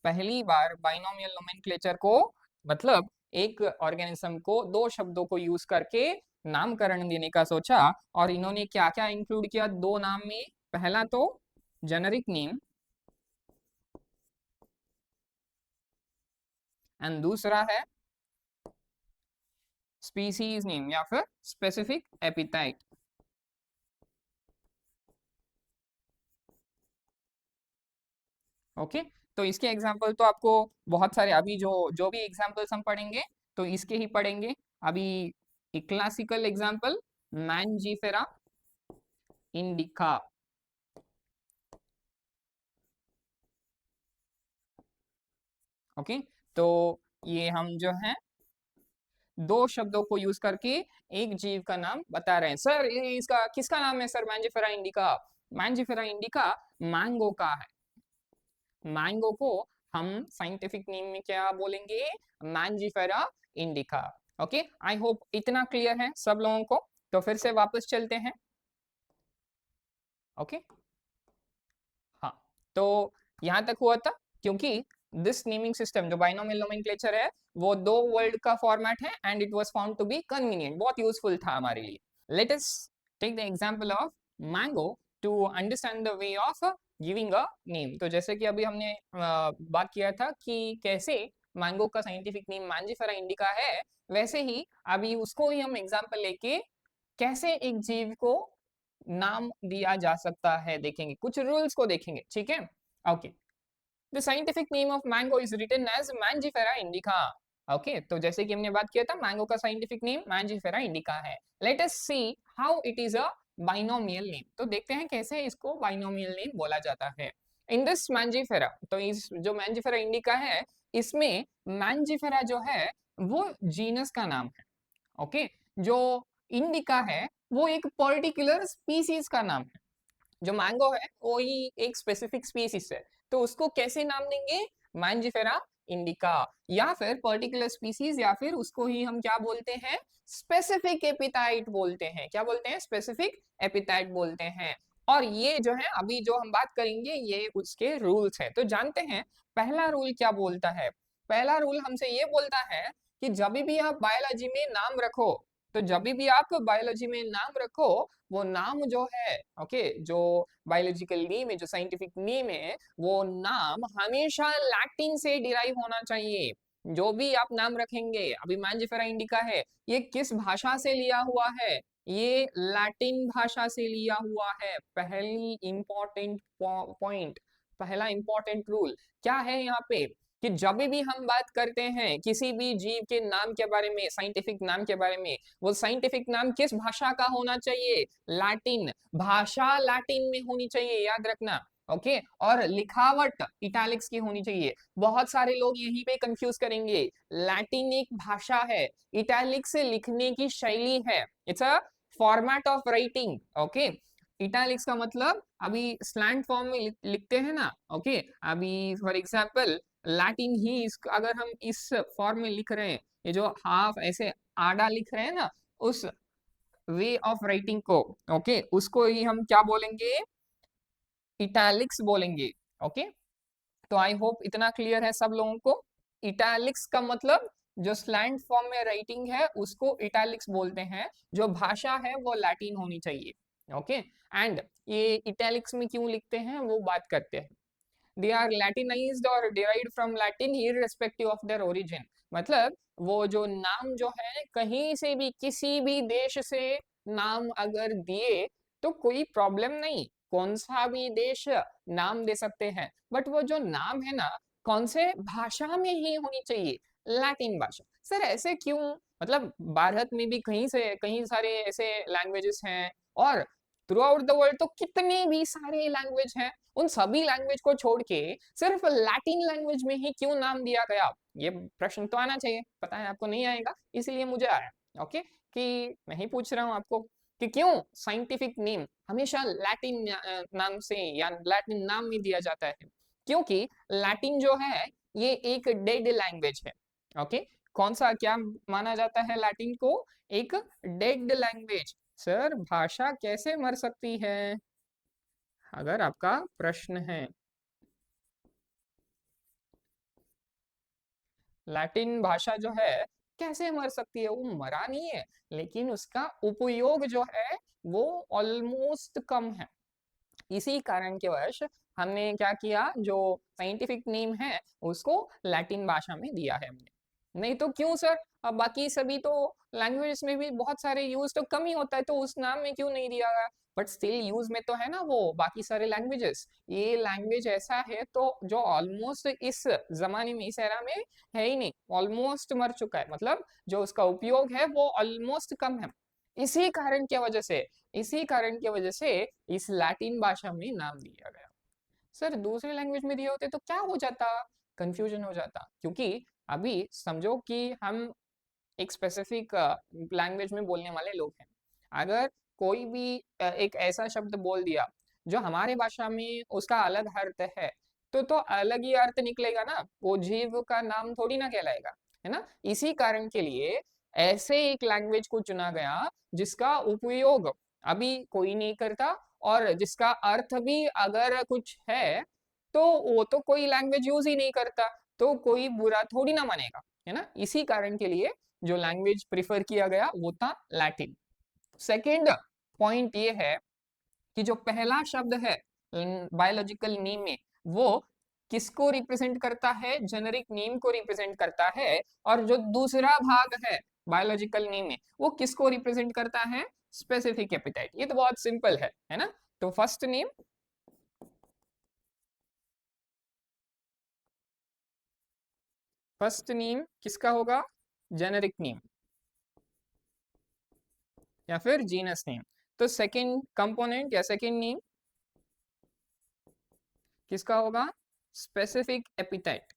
पहली बार बाइनोमियल नोमेनक्लेचर को, मतलब एक ऑर्गेनिज्म को 2 शब्दों को यूज करके नामकरण देने का सोचा। और इन्होंने क्या क्या इंक्लूड किया 2 नाम में? पहला तो जेनेरिक नेम, एंड दूसरा है स्पीसीज नेम या फिर स्पेसिफिक एपिटाइट। ओके, तो इसके एग्जाम्पल तो आपको बहुत सारे, अभी जो जो भी एग्जाम्पल्स हम पढ़ेंगे तो इसके ही पढ़ेंगे। अभी एक classical example, Mangifera indica. Okay, तो ये हम जो है 2 शब्दों को यूज करके एक जीव का नाम बता रहे हैं। सर ये इसका किसका नाम है sir? Mangifera indica. Mangifera indica mango का है। मैंगो को हम साइंटिफिक नेम में क्या बोलेंगे? Mangifera indica. ओके, आई होप इतना क्लियर है सब लोगों को। तो फिर से वापस चलते हैं। ओके, हाँ, तो यहाँ तक हुआ था क्योंकि दिस नेमिंग सिस्टम जो बाइनोमियल नोमेनक्लेचर है वो 2 वर्ड का फॉर्मेट है and it was found to be convenient, बहुत यूजफुल था हमारे लिए। Let us take the example of mango to understand the way of giving a name. तो जैसे कि अभी हमने बात किया था कि कैसे मैंगो का साइंटिफिक नेम मैंजीफेरा इंडिका है, वैसे ही अभी उसको ही हम एग्जांपल लेके कैसे एक जीव को नाम दिया जा सकता है, देखेंगे कुछ रूल्स को देखेंगे, ठीक है। Okay, the scientific name of mango is written as Mangifera indica. Okay, तो जैसे कि हमने बात किया था मैंगो का साइंटिफिक नेम मैंजिफेरा इंडिका है। Let us see how it is a binomial name, तो देखते हैं कैसे इसको बाइनोमियल नेम बोला जाता है। इन दिस मैंजिफेरा, तो इस जो मैंजिफेरा इंडिका है इसमें मैंजिफेरा जो है वो जीनस का नाम है। ओके, जो इंडिका है वो एक पर्टिकुलर स्पीसीज का नाम है। जो मैंगो है वो ही एक स्पेसिफिक स्पीसीज है, तो उसको कैसे नाम देंगे, मैंजिफेरा इंडिका, या फिर पर्टिकुलर स्पीसीज, या फिर उसको ही हम क्या बोलते हैं, स्पेसिफिक एपिटाइट बोलते हैं। क्या बोलते हैं, स्पेसिफिक एपिटाइट बोलते हैं। और ये जो है अभी जो हम बात करेंगे ये उसके रूल्स है, तो जानते हैं पहला रूल क्या बोलता है। पहला रूल हमसे ये बोलता है कि जब भी आप बायोलॉजी में नाम रखो, तो जब भी आप बायोलॉजी में नाम रखो, वो नाम जो है, ओके, जो बायोलॉजिकल नेम है, जो साइंटिफिक नेम है, वो नाम हमेशा लैटिन से डिराइव होना चाहिए। जो भी आप नाम रखेंगे, अभी मैंजिफेरा इंडिका है, ये किस भाषा से लिया हुआ है, ये लैटिन भाषा से लिया हुआ है। पहली इंपॉर्टेंट पॉइंट, पहला इंपॉर्टेंट रूल क्या है यहाँ पे, कि जब भी हम बात करते हैं किसी भी जीव के नाम के बारे में, साइंटिफिक नाम के बारे में, वो साइंटिफिक नाम किस भाषा का होना चाहिए, लैटिन भाषा, लैटिन में होनी चाहिए, याद रखना। ओके, और लिखावट इटैलिक्स की होनी चाहिए। बहुत सारे लोग यहीं पे कंफ्यूज करेंगे, लैटिन एक भाषा है, इटैलिक्स से लिखने की शैली है, it's a format of writing. Okay, italics का मतलब अभी स्लैंट फॉर्म में लिखते हैं ना। ओके, अभी फॉर एग्जांपल लैटिन ही अगर हम इस फॉर्म में लिख रहे हैं, ये जो हाफ ऐसे आड़ा लिख रहे हैं ना, उस वे ऑफ राइटिंग को, ओके, उसको ही हम क्या बोलेंगे, इटैलिक्स बोलेंगे। ओके, तो आई होप इतना क्लियर है सब लोगों को। इटैलिक्स का मतलब जो स्लैंट फॉर्म में राइटिंग है उसको इटैलिक्स बोलते हैं, जो भाषा है वो लैटिन होनी चाहिए। ओके, एंड ये इटैलिक्स में क्यों लिखते हैं वो बात करते हैं। दे आर लैटिनाइज्ड और derived from Latin irrespective of their origin, मतलब वो जो नाम जो है कहीं से भी किसी भी देश से नाम अगर दिए तो कोई प्रॉब्लम नहीं, कौन सा भी देश नाम दे सकते हैं, बट वो जो नाम है ना कौन से भाषा में ही होनी चाहिए, लैटिन भाषा। सर ऐसे क्यों, मतलब भारत में भी कहीं सारे ऐसे लैंग्वेजेस हैं, और थ्रू आउट द वर्ल्ड तो कितने भी सारे लैंग्वेज हैं, उन सभी लैंग्वेज को छोड़ के सिर्फ लैटिन लैंग्वेज में ही क्यों नाम दिया गया, ये प्रश्न तो आना चाहिए। पता है आपको नहीं आएगा, इसलिए मुझे आया। ओके, कि मैं ही पूछ रहा हूँ आपको कि क्यों साइंटिफिक नेम हमेशा लैटिन नाम से या लैटिन नाम में दिया जाता है, क्योंकि लैटिन जो है ये एक डेड लैंग्वेज है। ओके, कौन सा क्या माना जाता है लैटिन को, एक डेड लैंग्वेज। सर भाषा कैसे मर सकती है, अगर आपका प्रश्न है, लैटिन भाषा जो है कैसे मर सकती है, वो मरा नहीं है, लेकिन उसका उपयोग जो है वो ऑलमोस्ट कम है। इसी कारण के वश हमने क्या किया, जो साइंटिफिक नेम है उसको लैटिन भाषा में दिया है हमने। नहीं तो क्यों सर, अब बाकी सभी तो लैंग्वेज में भी बहुत सारे यूज तो कम ही होता है, तो उस नाम में क्यों नहीं दिया गया, बट स्टिल यूज में तो है ना वो बाकी सारे लैंग्वेजेस। ये लैंग्वेज ऐसा है तो जो ऑलमोस्ट इस जमाने में, इस एरा में है ही नहीं, ऑलमोस्ट मर चुका है, मतलब जो उसका उपयोग है वो ऑलमोस्ट कम है। इसी कारण की वजह से, इसी कारण की वजह से इस लैटिन भाषा में नाम दिया गया। सर दूसरे लैंग्वेज में दिए होते तो क्या हो जाता, कंफ्यूजन हो जाता, क्योंकि अभी समझो कि हम एक स्पेसिफिक लैंग्वेज में बोलने वाले लोग हैं, अगर कोई भी एक ऐसा शब्द बोल दिया जो हमारे भाषा में उसका अलग अर्थ है, तो अलग ही अर्थ निकलेगा ना, वो जीव का नाम थोड़ी ना कहलाएगा, है ना। इसी कारण के लिए ऐसे एक लैंग्वेज को चुना गया जिसका उपयोग अभी कोई नहीं करता, और जिसका अर्थ भी अगर कुछ है तो वो तो कोई लैंग्वेज यूज ही नहीं करता, तो कोई बुरा थोड़ी ना मानेगा, है ना। इसी कारण के लिए जो लैंग्वेज प्रिफर किया गया वो था लैटिन। सेकेंड पॉइंट ये है कि जो पहला शब्द है बायोलॉजिकल नेम में, वो किसको रिप्रेजेंट करता है, जेनेरिक नेम को रिप्रेजेंट करता है, और जो दूसरा भाग है बायोलॉजिकल नेम में वो किसको रिप्रेजेंट करता है, स्पेसिफिक एपिटाइट। ये तो बहुत सिंपल है ना। तो फर्स्ट नेम किसका होगा? जेनेरिक नेम या फिर जीनस नेम। तो सेकंड कंपोनेंट या सेकंड नेम किसका होगा? Specific appetite.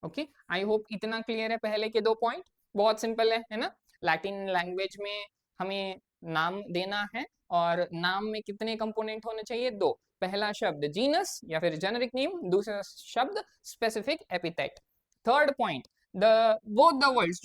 ओके, आई होप इतना क्लियर है। पहले के दो पॉइंट बहुत सिंपल है ना। लैटिन लैंग्वेज में हमें नाम देना है और नाम में कितने कंपोनेंट होने चाहिए? दो। पहला शब्द जीनस या फिर जेनेरिक नेम, दूसरा शब्द specific appetite. Third point, the both the words,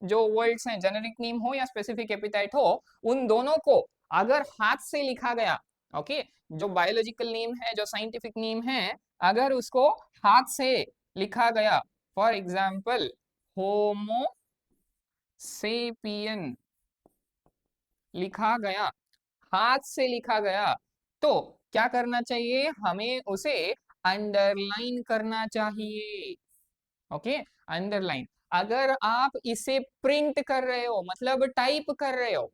जो वर्ड्स हैं, जेनेरिक नेम हो या स्पेसिफिक एपिटाइट हो, उन दोनों को अगर हाथ से लिखा गया, ओके, जो बायोलॉजिकल नेम है, जो साइंटिफिक नेम है, अगर उसको हाथ से लिखा गया, फॉर एग्जाम्पल होमो सेपियन लिखा गया, हाथ से लिखा गया, तो क्या करना चाहिए? हमें उसे अंडरलाइन करना चाहिए। Okay, underline. अगर आप इसे प्रिंट कर रहे हो, मतलब टाइप कर रहे हो,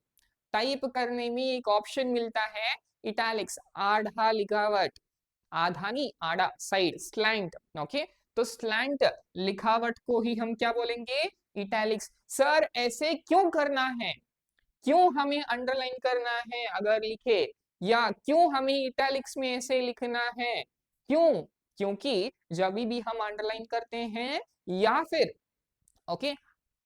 टाइप करने में एक ऑप्शन मिलता है इटैलिक्स, आधा लिखावट, आधा नहीं, आड़ा, साइड, स्लैंट। ओके, तो स्लैंट लिखावट को ही हम क्या बोलेंगे? इटैलिक्स। सर ऐसे क्यों करना है? क्यों हमें अंडरलाइन करना है अगर लिखे, या क्यों हमें इटैलिक्स में ऐसे लिखना है? क्यों? क्योंकि जब भी हम अंडरलाइन करते हैं या फिर ओके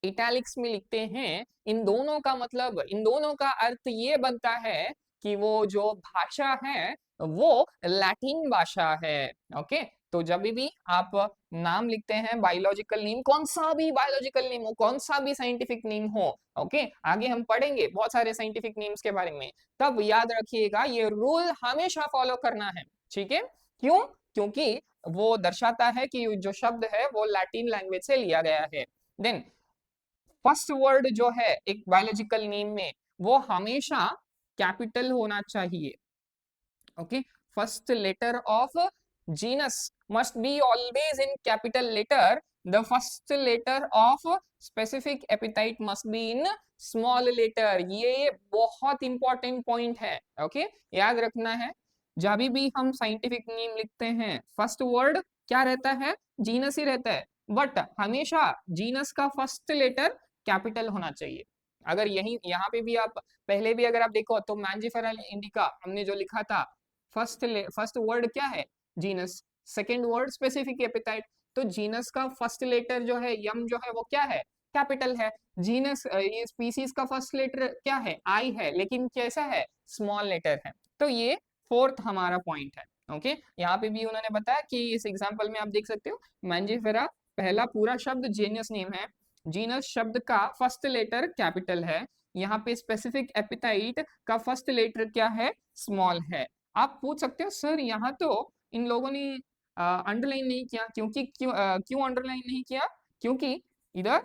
इटैलिक्स में लिखते हैं, इन दोनों का मतलब, इन दोनों का अर्थ ये बनता है कि वो जो भाषा है वो लैटिन भाषा है। ओके, तो जब भी आप नाम लिखते हैं, बायोलॉजिकल नेम, कौन सा भी बायोलॉजिकल नेम हो, कौन सा भी साइंटिफिक नेम हो, ओके, आगे हम पढ़ेंगे बहुत सारे साइंटिफिक नेम्स के बारे में, तब याद रखिएगा ये रूल हमेशा फॉलो करना है। ठीक है? क्यों? क्योंकि वो दर्शाता है कि जो शब्द है वो लैटिन लैंग्वेज से लिया गया है। देन फर्स्ट वर्ड जो है एक बायोलॉजिकल नेम में, वो हमेशा कैपिटल होना चाहिए। Okay, first letter of genus must be always in capital letter, the first letter of specific epithet must be in small letter. ये बहुत इंपॉर्टेंट पॉइंट है। ओके, याद रखना है, जब भी हम साइंटिफिक नेम लिखते हैं, फर्स्ट वर्ड क्या रहता है? जीनस ही रहता है, बट हमेशा जीनस का फर्स्ट लेटर कैपिटल होना चाहिए। अगर यही यहाँ पे भी आप पहले भी अगर आप देखो तो मैंजिफेरा इंडिका हमने जो लिखा था, फर्स्ट वर्ड क्या है? Genus, second word specific appetite. तो जीनस का फर्स्ट लेटर जो है, यम जो है, वो क्या है? कैपिटल है। जीनस ये स्पीसीज का फर्स्ट लेटर क्या है? आई है, लेकिन कैसा है? स्मॉल लेटर है। तो ये फोर्थ हमारा पॉइंट है। ओके, यहाँ पे भी उन्होंने बताया कि इस एग्जाम्पल में आप देख सकते हो, मैंजिफेरा पहला पूरा शब्द जीनियस नेम है, जीनस शब्द का फर्स्ट लेटर कैपिटल है, यहाँ पे स्पेसिफिक एपिटाइट का फर्स्ट लेटर क्या है? स्मॉल है। आप पूछ सकते हो सर यहाँ तो इन लोगों ने अंडरलाइन नहीं किया, क्यों अंडरलाइन नहीं किया? क्योंकि इधर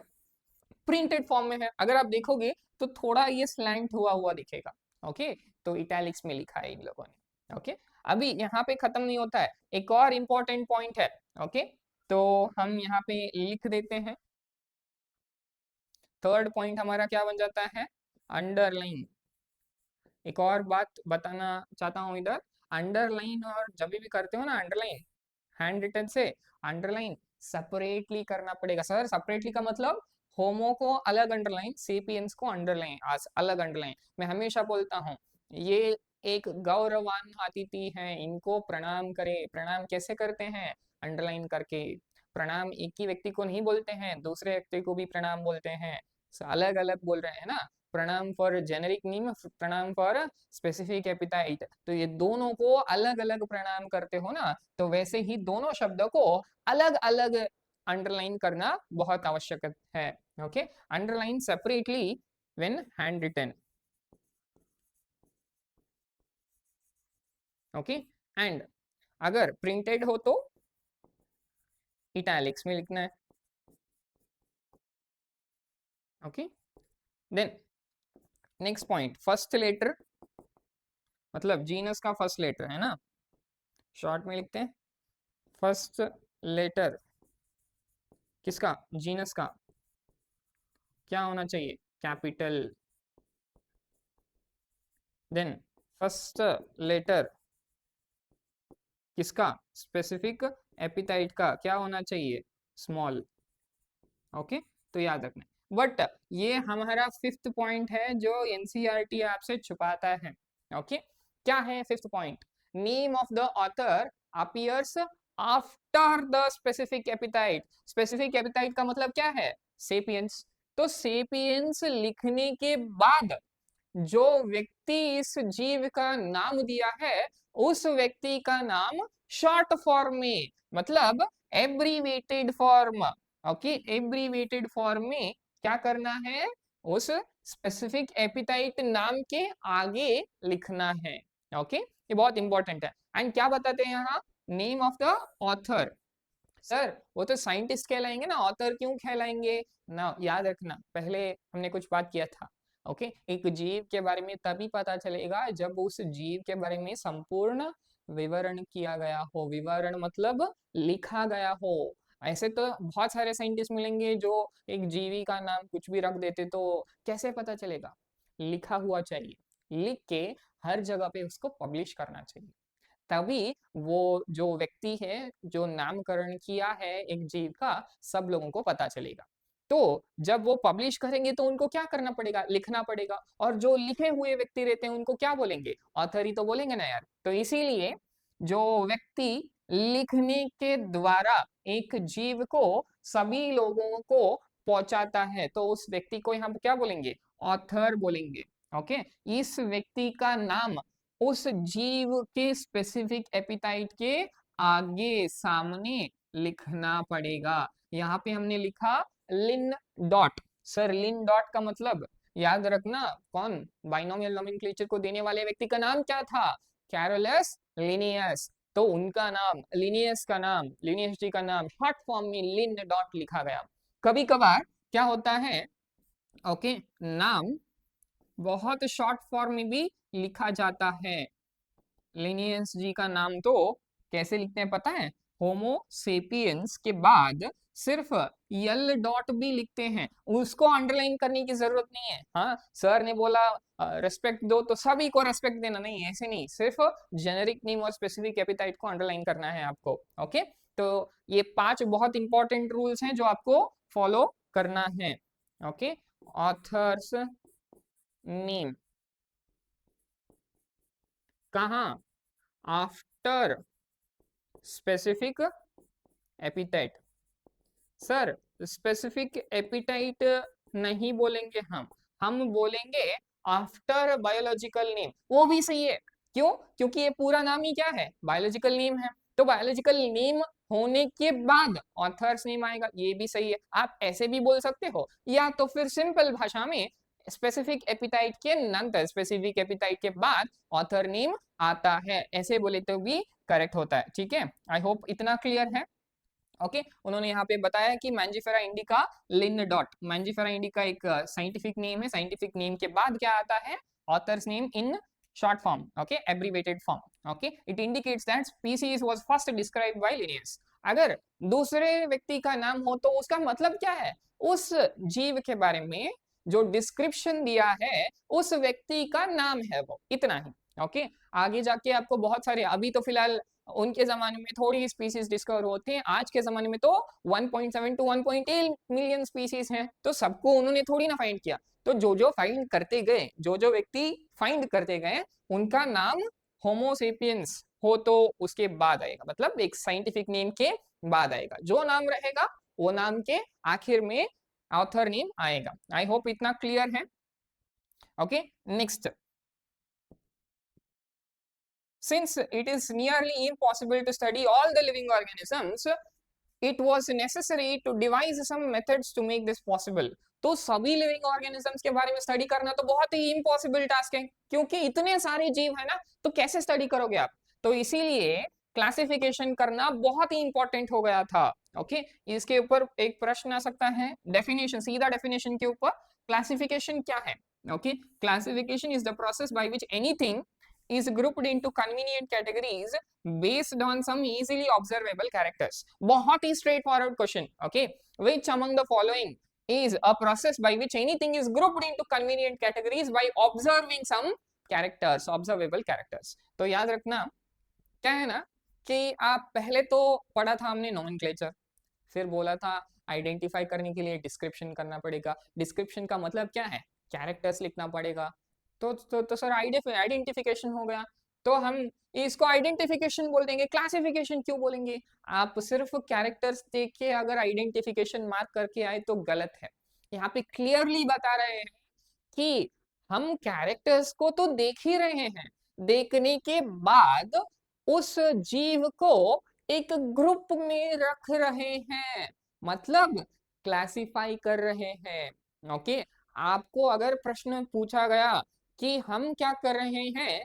प्रिंटेड फॉर्म में है, अगर आप देखोगे तो थोड़ा ये स्लैंट हुआ हुआ दिखेगा। ओके, तो इटैलिक्स में लिखा है इन लोगों ने। ओके, अभी यहाँ पे खत्म नहीं होता है, एक और इंपॉर्टेंट पॉइंट है। ओके, तो हम यहाँ पे लिख देते हैं, थर्ड पॉइंट हमारा क्या बन जाता है? अंडरलाइन। एक और बात बताना चाहता हूँ इधर, अंडरलाइन और जब भी करते हो ना अंडरलाइन, हैंड रिटन से अंडरलाइन सेपरेटली करना पड़ेगा। सर सेपरेटली का मतलब होमो को अलग अंडरलाइन, सेपियंस को अंडरलाइन, अलग अंडरलाइन। मैं हमेशा बोलता हूँ ये एक गौरवान अतिथि हैं, इनको प्रणाम करें। प्रणाम कैसे करते हैं? अंडरलाइन करके। प्रणाम एक ही व्यक्ति को नहीं बोलते हैं, दूसरे व्यक्ति को भी प्रणाम बोलते हैं, अलग अलग बोल रहे हैं ना। प्रणाम फॉर जेनेरिक नेम, प्रणाम फॉर स्पेसिफिक एपिटाइट, तो ये दोनों को अलग अलग प्रणाम करते हो ना, तो वैसे ही दोनों शब्दों को अलग अलग अंडरलाइन करना बहुत आवश्यक है। Okay, underline separately when hand written. Okay, and अगर प्रिंटेड हो तो इटैलिक्स में लिखना है। Okay, then next point, first letter मतलब जीनस का फर्स्ट लेटर है ना, शॉर्ट में लिखते हैं फर्स्ट लेटर किसका? जीनस का। क्या होना चाहिए? कैपिटल। देन फर्स्ट लेटर किसका? स्पेसिफिक एपिटाइट का क्या होना चाहिए? स्मॉल। ओके, तो याद रखना। बट ये हमारा फिफ्थ पॉइंट है जो एनसीईआरटी आपसे छुपाता है। ओके, क्या है fifth point? Name of the author appears after the specific appetite. Specific appetite का मतलब क्या है? सेपियंस। तो सेपियंस लिखने के बाद जो व्यक्ति इस जीव का नाम दिया है उस व्यक्ति का नाम शॉर्ट फॉर्म में, मतलब abbreviated form. Okay, abbreviated form में क्या करना है? उस स्पेसिफिक एपिटाइट नाम के आगे लिखना है। ओके, ये बहुत इंपॉर्टेंट है। एंड क्या बताते हैं यहाँ? Name of the author. Sir वो तो साइंटिस्ट कहलाएंगे ना, ऑथर क्यों कहलाएंगे ना? याद रखना, पहले हमने कुछ बात किया था। ओके, एक जीव के बारे में तभी पता चलेगा जब उस जीव के बारे में संपूर्ण विवरण किया गया हो। विवरण मतलब लिखा गया हो। ऐसे तो बहुत सारे साइंटिस्ट मिलेंगे जो एक जीवी का नाम कुछ भी रख देते, तो कैसे पता चलेगा? लिखा हुआ चाहिए, लिख के हर जगह पे उसको पब्लिश करना चाहिए, तभी वो जो व्यक्ति है जो नामकरण किया है एक जीव का, सब लोगों को पता चलेगा। तो जब वो पब्लिश करेंगे तो उनको क्या करना पड़ेगा? लिखना पड़ेगा। और जो लिखे हुए व्यक्ति रहते हैं उनको क्या बोलेंगे? ऑथर ही तो बोलेंगे ना यार। तो इसीलिए जो व्यक्ति लिखने के द्वारा एक जीव को सभी लोगों को पहुंचाता है तो उस व्यक्ति को यहाँ क्या बोलेंगे? ऑथर बोलेंगे। ओके, इस व्यक्ति का नाम उस जीव के स्पेसिफिक एपिटाइट के आगे सामने लिखना पड़ेगा। यहाँ पे हमने लिखा लिन डॉट। सर लिन डॉट का मतलब याद रखना, कौन? बाइनोमियल नोमेनक्लेचर को देने वाले व्यक्ति का नाम क्या था? Carolus Linnaeus. तो उनका नाम, लिनियस का नाम, लिनियस जी का नाम शॉर्ट फॉर्म में लिन डॉट लिखा गया। कभी कभार क्या होता है, ओके, नाम बहुत शॉर्ट फॉर्म में भी लिखा जाता है। लिनियस जी का नाम तो कैसे लिखते हैं पता है? होमो सेपियंस के बाद सिर्फ यल डॉट भी लिखते हैं, उसको अंडरलाइन करने की जरूरत नहीं है। हाँ, सर ने बोला रेस्पेक्ट दो तो सभी को रेस्पेक्ट देना, नहीं, ऐसे नहीं, सिर्फ जेनेरिक नेम और स्पेसिफिक एपिटाइट को अंडरलाइन करना है आपको। ओके, तो ये 5 बहुत इंपॉर्टेंट रूल्स हैं जो आपको फॉलो करना है। ओके, ऑथर्स नेम कहाँ? After specific appetite. Sir specific appetite नहीं बोलेंगे, हम बोलेंगे आफ्टर बायोलॉजिकल नेम। वो भी सही है, क्यों? क्योंकि ये पूरा नाम ही क्या है? बायोलॉजिकल नेम है। तो बायोलॉजिकल नेम होने के बाद ऑथर्स नेम आएगा, ये भी सही है। आप ऐसे भी बोल सकते हो, या तो फिर सिंपल भाषा में स्पेसिफिक एपिटाइट के नंतर, स्पेसिफिक एपिटाइट के बाद ऑथर नेम आता है, ऐसे बोले तो भी करेक्ट होता है। ठीक है, आई होप इतना क्लियर है। ओके, उन्होंने यहाँ पे बताया कि मैंजिफेरा इंडिका लिन डॉट, मैंजिफेरा इंडिका एक साइंटिफिक नेम है, साइंटिफिक नेम के बाद क्या आता है? Author's name in short form, okay, abbreviated form. Okay, it indicates that species was first described by Linnaeus. अगर दूसरे व्यक्ति का नाम हो तो उसका मतलब क्या है? उस जीव के बारे में जो डिस्क्रिप्शन दिया है उस व्यक्ति का नाम है वो, इतना ही। ओके, आगे जाके आपको बहुत सारे, अभी तो फिलहाल उनके जमाने में थोड़ी स्पीसीज डिस्कवर होते हैं, आज के जमाने में तो 1.7 to 1.8 मिलियन स्पीसीज हैं, तो सबको उन्होंने थोड़ी ना फाइंड किया। तो जो जो फाइंड करते गए, जो जो व्यक्ति फाइंड करते गए, उनका नाम होमोसेपियंस हो तो उसके बाद आएगा, मतलब एक साइंटिफिक नेम के बाद आएगा। जो नाम रहेगा वो नाम के आखिर में ऑथर नेम आएगा। आई होप इतना क्लियर है। Okay, next, since it is nearly impossible to study all the living organisms, it was necessary to devise some methods to make this possible. तो सभी लिविंग ऑर्गेनिजम्स के बारे में स्टडी करना तो बहुत ही इम्पॉसिबल टास्क है, क्योंकि इतने सारे जीव है ना, तो कैसे स्टडी करोगे आप? तो इसीलिए क्लासिफिकेशन करना बहुत ही इंपॉर्टेंट हो गया था। ओके, इसके ऊपर एक प्रश्न आ सकता है, डेफिनेशन, सीधा डेफिनेशन के ऊपर। क्लासिफिकेशन क्या है? Okay, classification is the process by which anything is grouped into convenient categories based on some easily observable characters. बहुत ही straightforward question. Okay, which among the following is a process by which anything is grouped into convenient categories by observing some characters, observable characters. तो याद रखना क्या है ना कि आप पहले तो पढ़ा था हमने नोमेनक्लेचर, फिर बोला था आइडेंटिफाई करने के लिए डिस्क्रिप्शन करना पड़ेगा। डिस्क्रिप्शन का मतलब क्या है? कैरेक्टर्स लिखना पड़ेगा। तो सर आइडेंटिफिकेशन हो गया। तो हम इसको आइडेंटिफिकेशन बोल देंगे, क्लासिफिकेशन क्यों बोलेंगे? आप सिर्फ कैरेक्टर्स देख के अगर आइडेंटिफिकेशन मार्क करके आए तो गलत है। यहाँ पे क्लियरली बता रहे हैं कि हम कैरेक्टर्स को तो देख ही रहे हैं, देखने के बाद उस जीव को एक ग्रुप में रख रहे हैं, मतलब क्लासिफाई कर रहे हैं। ओके, आपको अगर प्रश्न पूछा गया कि हम क्या कर रहे हैं,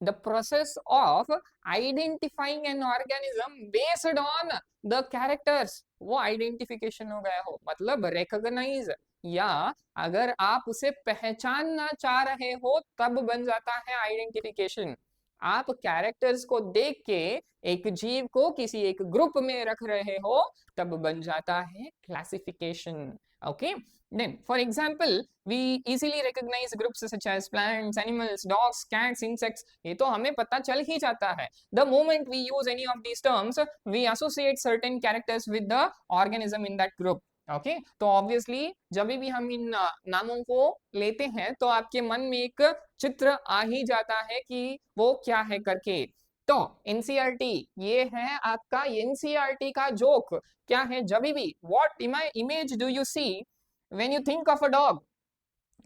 the process of identifying an organism based on the characters, वो आइडेंटिफिकेशन हो गया हो, मतलब रिकॉग्नाइज, या अगर आप उसे पहचानना चाह रहे हो तब बन जाता है आइडेंटिफिकेशन। आप कैरेक्टर्स को देख के एक जीव को किसी एक ग्रुप में रख रहे हो तब बन जाता है classification. Okay, then for example we easily recognize groups such as plants, animals, dogs, cats, insects, ये तो हमें पता चल ही जाता है। The moment we use any of these terms we associate certain characters with the organism in that group। Okay, तो ऑब्वियसली जब भी हम इन नामों को लेते हैं तो आपके मन में एक चित्र आ ही जाता है कि वो क्या है करके। तो एनसीईआरटी ये है आपका, एनसीईआरटी का जोक क्या है, जब भी what image do you see when you think of a dog.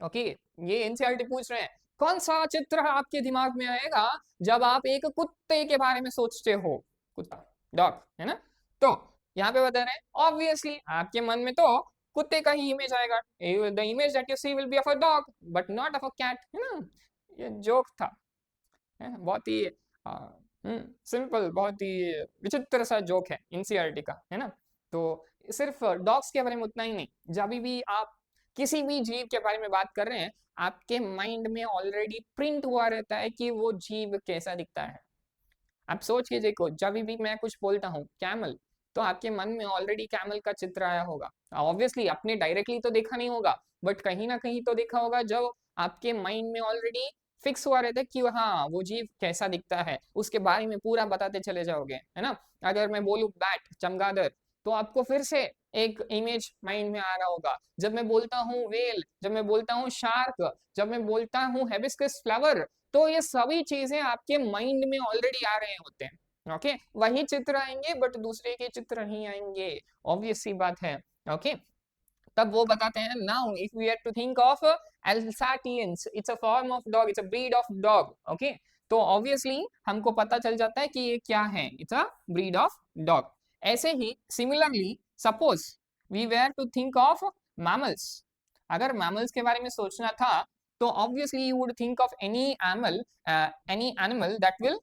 Okay, ये एनसीईआरटी पूछ रहे हैं कौन सा चित्र आपके दिमाग में आएगा जब आप एक कुत्ते के बारे में सोचते हो, कुत्ता, डॉग, है ना। तो यहाँ पे बता रहे हैं ऑब्वियसली आपके मन में तो कुत्ते का ही इमेज आएगा, the image that you see will be of a dog but not of a cat, है ना। ये जोक था, है बहुत ही सिंपल, बहुत ही विचित्र सा जोक है एनसीईआरटी का, है ना। तो सिर्फ डॉग्स के बारे में उतना ही नहीं, जब भी आप किसी भी जीव के बारे में बात कर रहे हैं आपके माइंड में ऑलरेडी प्रिंट हुआ रहता है कि वो जीव कैसा दिखता है। आप सोच के देखो, जब भी मैं कुछ बोलता हूँ कैमल, तो आपके मन में ऑलरेडी कैमल का चित्र आया होगा। ऑब्वियसली आपने डायरेक्टली तो देखा नहीं होगा बट कहीं ना कहीं तो देखा होगा, जब आपके माइंड में ऑलरेडी फिक्स हुआ रहता है कि हाँ वो जीव कैसा दिखता है, उसके बारे में पूरा बताते चले जाओगे, है ना। अगर मैं बोलूँ बैट, चमगादड़, तो आपको फिर से एक इमेज माइंड में आ रहा होगा। जब मैं बोलता हूँ वेल, जब मैं बोलता हूँ शार्क, जब मैं बोलता हूँ हेबिस्कस फ्लावर, तो ये सभी चीजें आपके माइंड में ऑलरेडी आ रहे होते हैं। ओके, वही चित्र आएंगे बट दूसरे के चित्र नहीं आएंगे, ऑब्वियस सी बात है। ओके, तब वो बताते हैं now if we have to think of Alsatians, it's a form of dog, it's a breed of dog. Okay, तो ऑब्वियसली हमको पता चल जाता है कि ये क्या है, it's a breed of dog. ऐसे ही similarly suppose we were to think of mammals, अगर मैमल्स के बारे में सोचना था तो obviously you would think of any animal that will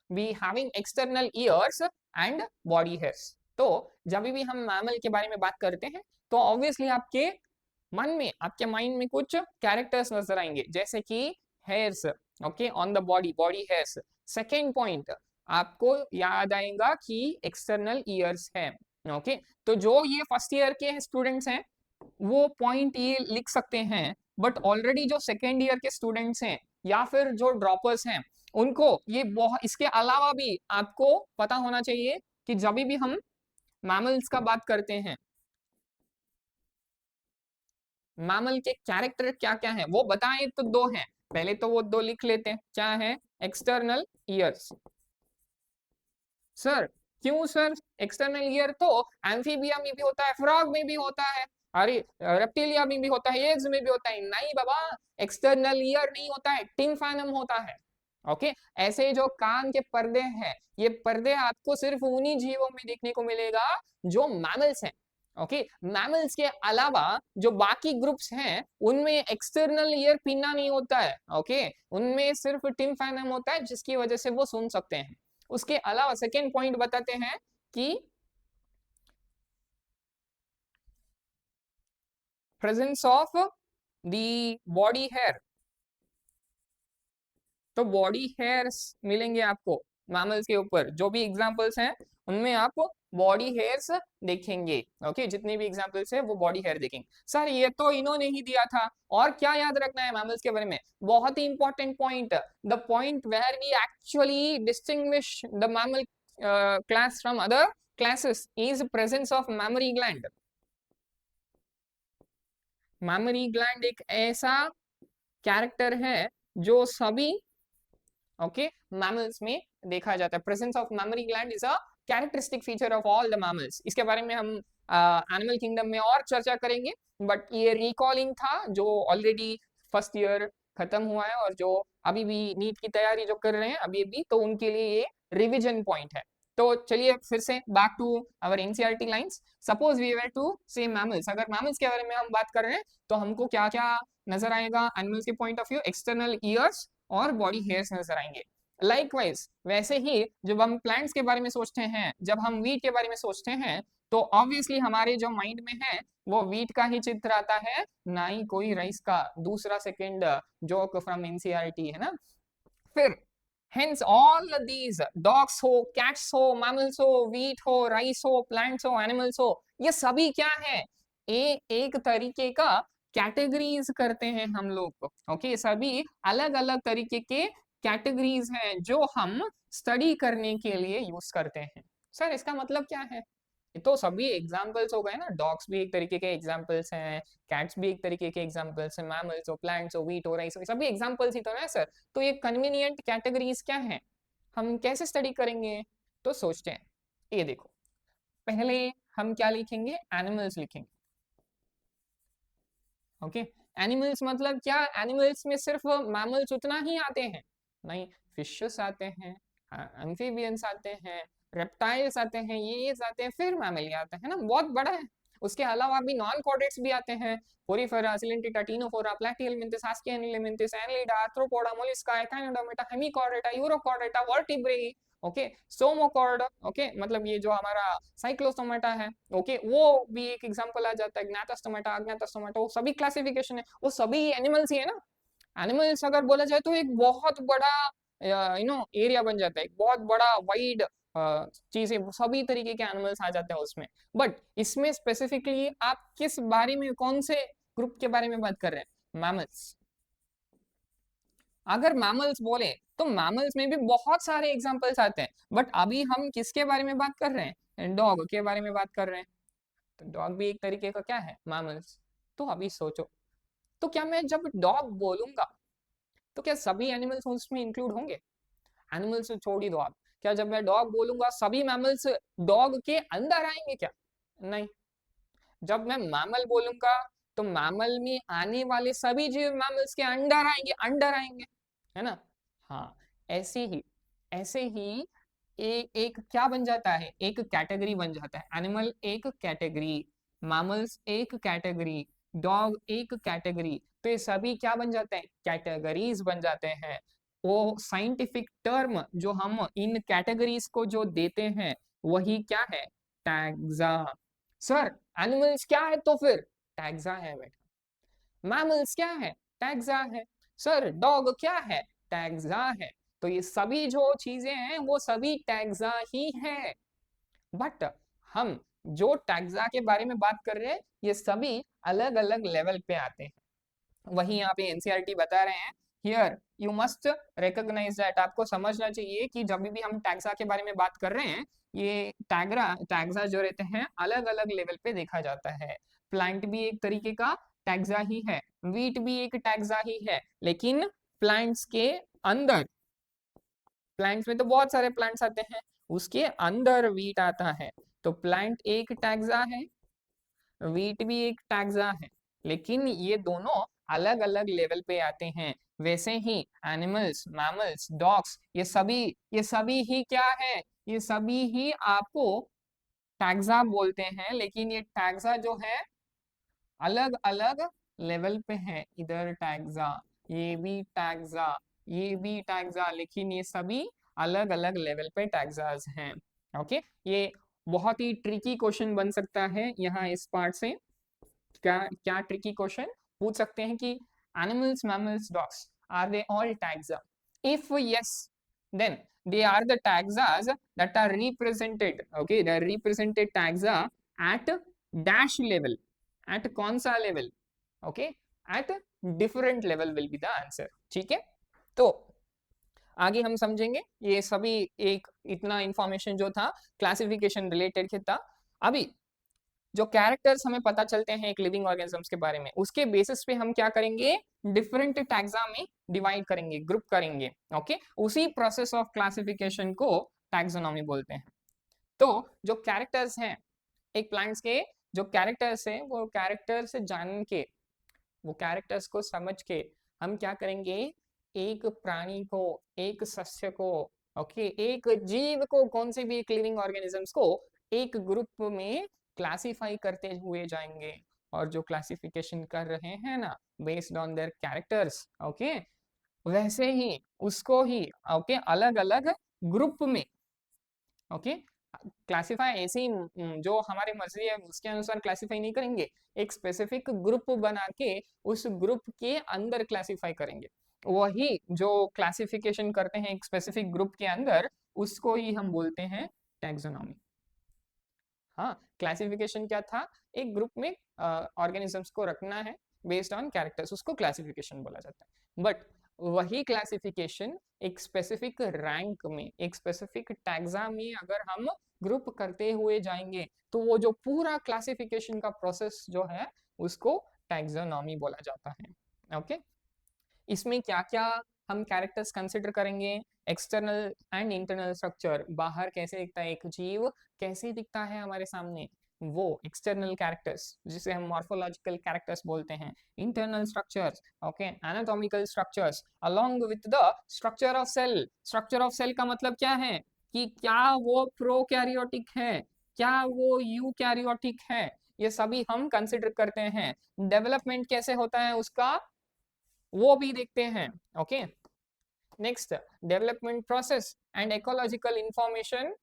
be having external years and body hairs. तो जब भी हम मैमल के बारे में बात करते हैं तो ऑब्वियसली आपके मन में, आपके माइंड में कुछ कैरेक्टर्स नजर आएंगे जैसे कि hairs, okay, on the body, body hairs. Second point आपको याद आएगा कि एक्सटर्नल ईयर्स है। ओके, तो जो ये फर्स्ट ईयर के स्टूडेंट्स हैं वो पॉइंट ये लिख सकते हैं, बट ऑलरेडी जो सेकेंड ईयर के स्टूडेंट्स हैं या फिर जो ड्रॉपर्स हैं उनको ये बहुत, इसके अलावा भी आपको पता होना चाहिए कि जब भी हम मैमल्स का बात करते हैं, मैमल के कैरेक्टर क्या क्या है वो बताएं तो दो हैं, पहले तो वो दो लिख लेते हैं, क्या है, एक्सटर्नल ईयर्स। सर क्यों सर, एक्सटर्नल ईयर तो एम्फीबिया में भी होता है, फ्रॉग में भी होता है, अरे रेप्टिलिया में भी होता है, एग्स में भी होता है। नहीं बाबा, एक्सटर्नल ईयर नहीं होता है, टिम्फैनम होता है। ओके, ऐसे जो कान के पर्दे हैं, ये पर्दे आपको सिर्फ उन्हीं जीवों में देखने को मिलेगा जो मैमल्स हैं। ओके, मैमल्स के अलावा जो बाकी ग्रुप्स हैं उनमें एक्सटर्नल ईयर पिन्ना नहीं होता है। ओके, उनमें सिर्फ टिम्फैनम होता है जिसकी वजह से वो सुन सकते हैं। उसके अलावा सेकेंड पॉइंट बताते हैं कि presence of the body hair, तो बॉडी हेयर्स मिलेंगे आपको मैमल्स के ऊपर, जो भी एग्जांपल्स हैं उनमें आप बॉडी हेयर्स देखेंगे। ओके, जितने भी एग्जांपल्स है वो बॉडी हेयर देखेंगे। सर ये तो इन्होंने ही दिया था, और क्या याद रखना है मैमल्स के बारे में? बहुत ही important point, the point where we actually distinguish the mammal class from other classes is presence of memory gland. Memory gland एक ऐसा कैरेक्टर है जो सभी ओके मैमल्स में देखा जाता है। Presence of memory gland is a characteristic feature of all the mammals. इसके बारे में हम एनिमल किंगडम में और चर्चा करेंगे, बट ये रिकॉलिंग था जो ऑलरेडी फर्स्ट ईयर खत्म हुआ है और जो अभी भी नीट की तैयारी जो कर रहे हैं अभी अभी, तो उनके लिए ये रिविजन पॉइंट है। तो चलिए फिर से back to our NCERT lines. Suppose we were to say mammals, अगर मैमल्स के बारे में हम बात कर रहे हैं तो हमको क्या क्या नजर आएगा एनिमल्स के point of view? External years और बॉडी हेयर्स नजर आएंगे। लाइकवाइज वैसे ही जब हम प्लांट्स के बारे में सोचते हैं, जब हम वीट के बारे में सोचते हैं, तो ऑब्वियसली हमारे जो माइंड में है वो वीट का ही चित्र आता है, ना ही कोई राइस का। दूसरा सेकंड जोक फ्रॉम एनसीईआरटी है ना। फिर hence all these dogs हो, cats हो, mammals हो, wheat हो, rice हो, plants हो, animals हो, ये सभी क्या है? एक तरीके का कैटेगरीज करते हैं हम लोग। ओके, सभी अलग अलग तरीके के कैटेगरीज हैं जो हम स्टडी करने के लिए यूज करते हैं। सर इसका मतलब क्या है? ये तो सभी एग्जाम्पल्स हो गए ना, डॉग्स भी एक तरीके के एग्जाम्पल्स हैं, कैट्स भी एक तरीके के एग्जाम्पल्स हैं, मैमल्स हो, प्लांट्स हो, व्हीट हो, राइस हो, सभी एग्जाम्पल्स ही तो है सर। तो ये कन्वीनियंट कैटेगरीज क्या है, हम कैसे स्टडी करेंगे? तो सोचते हैं, ये देखो, पहले हम क्या लिखेंगे? एनिमल्स लिखेंगे। ओके, एनिमल्स मतलब क्या? एनिमल्स में सिर्फ मैमल्स उतना ही आते हैं? नहीं, फिशेस आते हैं, एम्फीबियंस आते हैं, रेप्टाइल्स आते हैं, ये आते हैं, फिर मैमल आते हैं ना, बहुत बड़ा है। उसके अलावा भी नॉन कॉर्डेट्स भी आते हैं, Porifera, Coelenterata, Ctenophora, Platyhelminthes, Aschelminthes, Annelida, Arthropoda, Mollusca, Echinodermata, Hemichordata, Urochordata, Vertebrata, okay, सोमोकॉर्ड, ओके, मतलब ये जो हमारा साइक्लोस्टोमेटा है, ओके, वो भी एक एग्जांपल आ जाता है। ज्ञातस्टोमेटा, अज्ञातस्टोमेटा, वो सभी क्लासिफिकेशन है, वो सभी एनिमल्स ही है ना। एनिमल्स अगर बोला जाए तो एक बहुत बड़ा एरिया बन जाता है, एक बहुत बड़ा वाइड चीजें, सभी तरीके के एनिमल्स आ जाते हैं उसमें। बट इसमें स्पेसिफिकली आप किस बारे में, कौन से ग्रुप के बारे में बात कर रहे हैं? मैमल्स। अगर मैमल्स बोले तो मैमल्स में भी बहुत सारे एग्जांपल्स आते हैं, बट अभी हम किसके बारे में बात कर रहे हैं? डॉग के बारे में बात कर रहे हैं। तो डॉग भी एक तरीके का क्या है? मैमल्स। तो अभी सोचो, तो क्या मैं जब डॉग बोलूंगा तो क्या सभी एनिमल्स उसमें इंक्लूड होंगे? एनिमल्स छोड़ ही दो आप, क्या जब मैं डॉग बोलूंगा सभी मैमल्स डॉग के अंदर आएंगे क्या? नहीं। जब मैं मैमल बोलूंगा तो मैमल में आने वाले सभी जीव मैमल्स के अंडर आएंगे, अंडर आएंगे, है ना। हाँ, ऐसे ही एक क्या बन जाता है? एक कैटेगरी बन जाता है। एनिमल एक कैटेगरी, मैमल्स एक कैटेगरी, डॉग एक कैटेगरी, तो ये सभी क्या बन जाते हैं? कैटेगरीज बन जाते हैं। वो साइंटिफिक टर्म जो हम इन कैटेगरीज को जो देते हैं वही क्या है? टैक्सा। सर एनिमल्स क्या है तो फिर? टैक्सा है बेटा। मैमल्स क्या है? टैक्सा है। सर डॉग क्या है? टैक्सा है। तो ये सभी जो चीजें हैं वो सभी टैक्सा ही है। बट हम जो टैक्सा के बारे में बात कर रहे हैं ये सभी अलग अलग लेवल पे आते हैं। वही यहाँ पे एनसीईआरटी बता रहे हैं, here you must recognize that, आपको समझना चाहिए कि जब भी हम टैक्सा के बारे में बात कर रहे हैं, ये टैक्सा जो रहते हैं अलग अलग लेवल पे देखा जाता है। प्लांट भी एक तरीके का टैक्सा ही है, वीट भी एक टैक्सा ही है, लेकिन प्लांट्स के अंदर, प्लांट्स में तो बहुत सारे प्लांट्स आते हैं, उसके अंदर वीट आता है। तो प्लांट एक टैक्सा है, वीट भी एक टैक्सा है, लेकिन ये दोनों अलग अलग लेवल पे आते हैं। वैसे ही एनिमल्स, मैमल्स, डॉग्स, ये सभी ही क्या है? ये सभी ही आपको टैक्सा बोलते हैं, लेकिन ये टैक्सा जो है अलग अलग लेवल पे है। इधर टैक्सा, ये भी टैक्सा, ये भी टैक्सा, लेकिन ये सभी अलग अलग लेवल पे टैक्सास हैं। ओके, ये बहुत ही ट्रिकी क्वेश्चन बन सकता है यहाँ इस पार्ट से। क्या क्या ट्रिकी क्वेश्चन पूछ सकते हैं कि animals, mammals, dogs, are they all taxa? If yes, then they are the taxas that are represented, okay, they are represented taxa at dash level, at कौन सा level, okay, at different level will be the answer. ठीक है, तो आगे हम समझेंगे ये सभी, एक इतना इंफॉर्मेशन जो था क्लासिफिकेशन रिलेटेड के था। अभी जो कैरेक्टर्स हमें पता चलते हैं एक लिविंग ऑर्गेनिजम्स के बारे में, उसके बेसिस पे हम क्या करेंगे, डिफरेंट टैक्सा में डिवाइड करेंगे, ग्रुप करेंगे, ओके, उसी प्रोसेस ऑफ क्लासिफिकेशन को टैक्सोनॉमी बोलते हैं। तो जो कैरेक्टर्स हैं एक प्लांट्स के, जो कैरेक्टर्स हैं वो कैरेक्टर्स जान के, वो कैरेक्टर्स को समझ के हम क्या करेंगे, एक प्राणी को, एक सस्य को, ओके, एक जीव को, कौन से भी एक लिविंग ऑर्गेनिजम्स को एक ग्रुप में क्लासिफाई करते हुए जाएंगे। और जो क्लासिफिकेशन कर रहे हैं ना based on their characters, okay, वैसे ही उसको ही, ओके, अलग अलग ग्रुप में, ओके, क्लासिफाई ऐसे ही जो हमारे मर्जी है उसके अनुसार क्लासिफाई नहीं करेंगे, एक स्पेसिफिक ग्रुप बना के उस ग्रुप के अंदर क्लासिफाई करेंगे। वही जो क्लासिफिकेशन करते हैं एक स्पेसिफिक ग्रुप के अंदर, उसको ही हम बोलते हैं टैक्सोनॉमी। हाँ, क्लासिफिकेशन क्या था, एक ग्रुप में ऑर्गेनिजम्स को रखना है बेस्ड ऑन कैरेक्टर्स, उसको क्लासिफिकेशन बोला जाता है। बट वही क्लासिफिकेशन एक स्पेसिफिक रैंक में, एक स्पेसिफिक टैक्सा में अगर हम ग्रुप करते हुए जाएंगे तो वो जो पूरा क्लासिफिकेशन का प्रोसेस जो है उसको टैक्सोनॉमी बोला जाता है। ओके, इसमें क्या क्या हम कैरेक्टर्स कंसिडर करेंगे, एक्सटर्नल एंड इंटरनल स्ट्रक्चर, बाहर कैसे दिखता है एक जीव, कैसे दिखता है हमारे सामने, वो एक्सटर्नल कैरेक्टर्स जिसे हम मॉर्फोलॉजिकल कैरेक्टर्स बोलते हैं, internal structures, okay, anatomical structures along with the structure of cell. Structure of cell का मतलब क्या है कि क्या वो प्रोकैरियोटिक है, क्या वो यूकैरियोटिक है, ये सभी हम कंसिडर करते हैं। डेवलपमेंट कैसे होता है उसका वो भी देखते हैं। Okay, next, development process and ecological information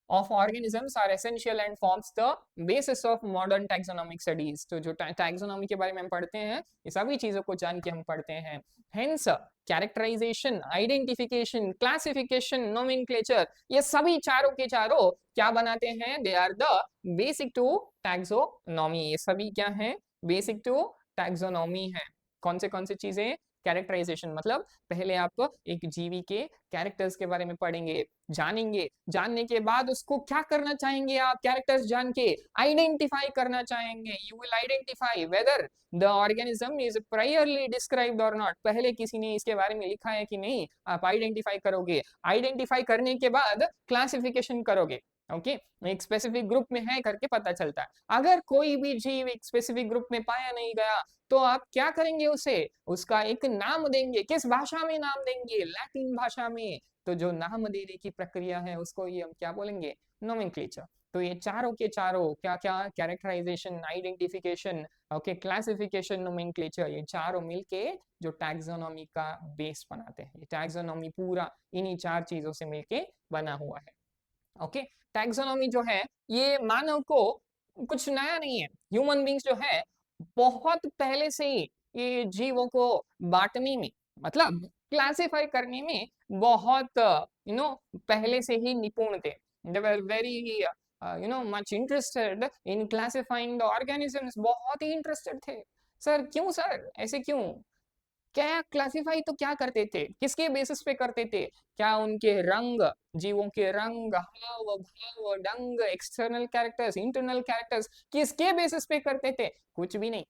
of organisms are essential and forms the basis of modern taxonomic studies। तो जो टैक्सोनॉमी के बारे में हम पढ़ते हैं ये सभी चीजों को जान के हम पढ़ते हैं। Hence, characterization, identification, classification, nomenclature, ये सभी चारों के चारों क्या बनाते हैं, they are the basic to taxonomy. ये सभी क्या है, बेसिक टू टैक्सोनॉमी है। कौन से चीजें, कैरेक्टराइजेशन मतलब पहले आप एक जीवी के कैरेक्टर्स के बारे में पढ़ेंगे, जानेंगे, जानने के बाद उसको क्या करना चाहेंगे आप, कैरेक्टर्स जान के आइडेंटिफाई करना चाहेंगे। You will identify whether the organism is priorly described और नॉट, पहले किसी ने इसके बारे में लिखा है कि नहीं, आप आइडेंटिफाई करोगे। आइडेंटिफाई करने के बाद क्लासिफिकेशन करोगे। ओके, एक स्पेसिफिक ग्रुप में है करके पता चलता है। अगर कोई भी जीव एक स्पेसिफिक ग्रुप में पाया नहीं गया तो आप क्या करेंगे, उसे उसका एक नाम देंगे। किस भाषा में नाम देंगे, लैटिन भाषा में। तो जो नाम देने की प्रक्रिया है उसको ही हम क्या बोलेंगे, नोमेनक्लेचर। तो ये चारों के चारों क्या क्या, characterization, identification, okay, classification, nomenclature, ये चारों मिलके जो टैक्सोनॉमी का बेस बनाते हैं। ये टैक्सोनॉमी पूरा इन्हीं चार चीजों से मिलके बना हुआ है। ओके, टैक्सोनॉमी जो है ये मानव को कुछ नया नहीं है। ह्यूमन बींग्स जो है बहुत पहले से ही ये जीवों को बांटने में, मतलब क्लासिफाई करने में बहुत पहले से ही निपुण थे। They were very much interested in classifying the organisms, बहुत ही इंटरेस्टेड थे। सर क्यों, सर ऐसे क्यों, क्या क्लासिफाई तो क्या करते थे, किसके बेसिस पे करते थे, क्या उनके रंग, जीवों के रंग, हाव भाव, डंग, एक्सटर्नल कैरेक्टर्स, इंटरनल कैरेक्टर्स, किसके बेसिस पे करते थे, कुछ भी नहीं।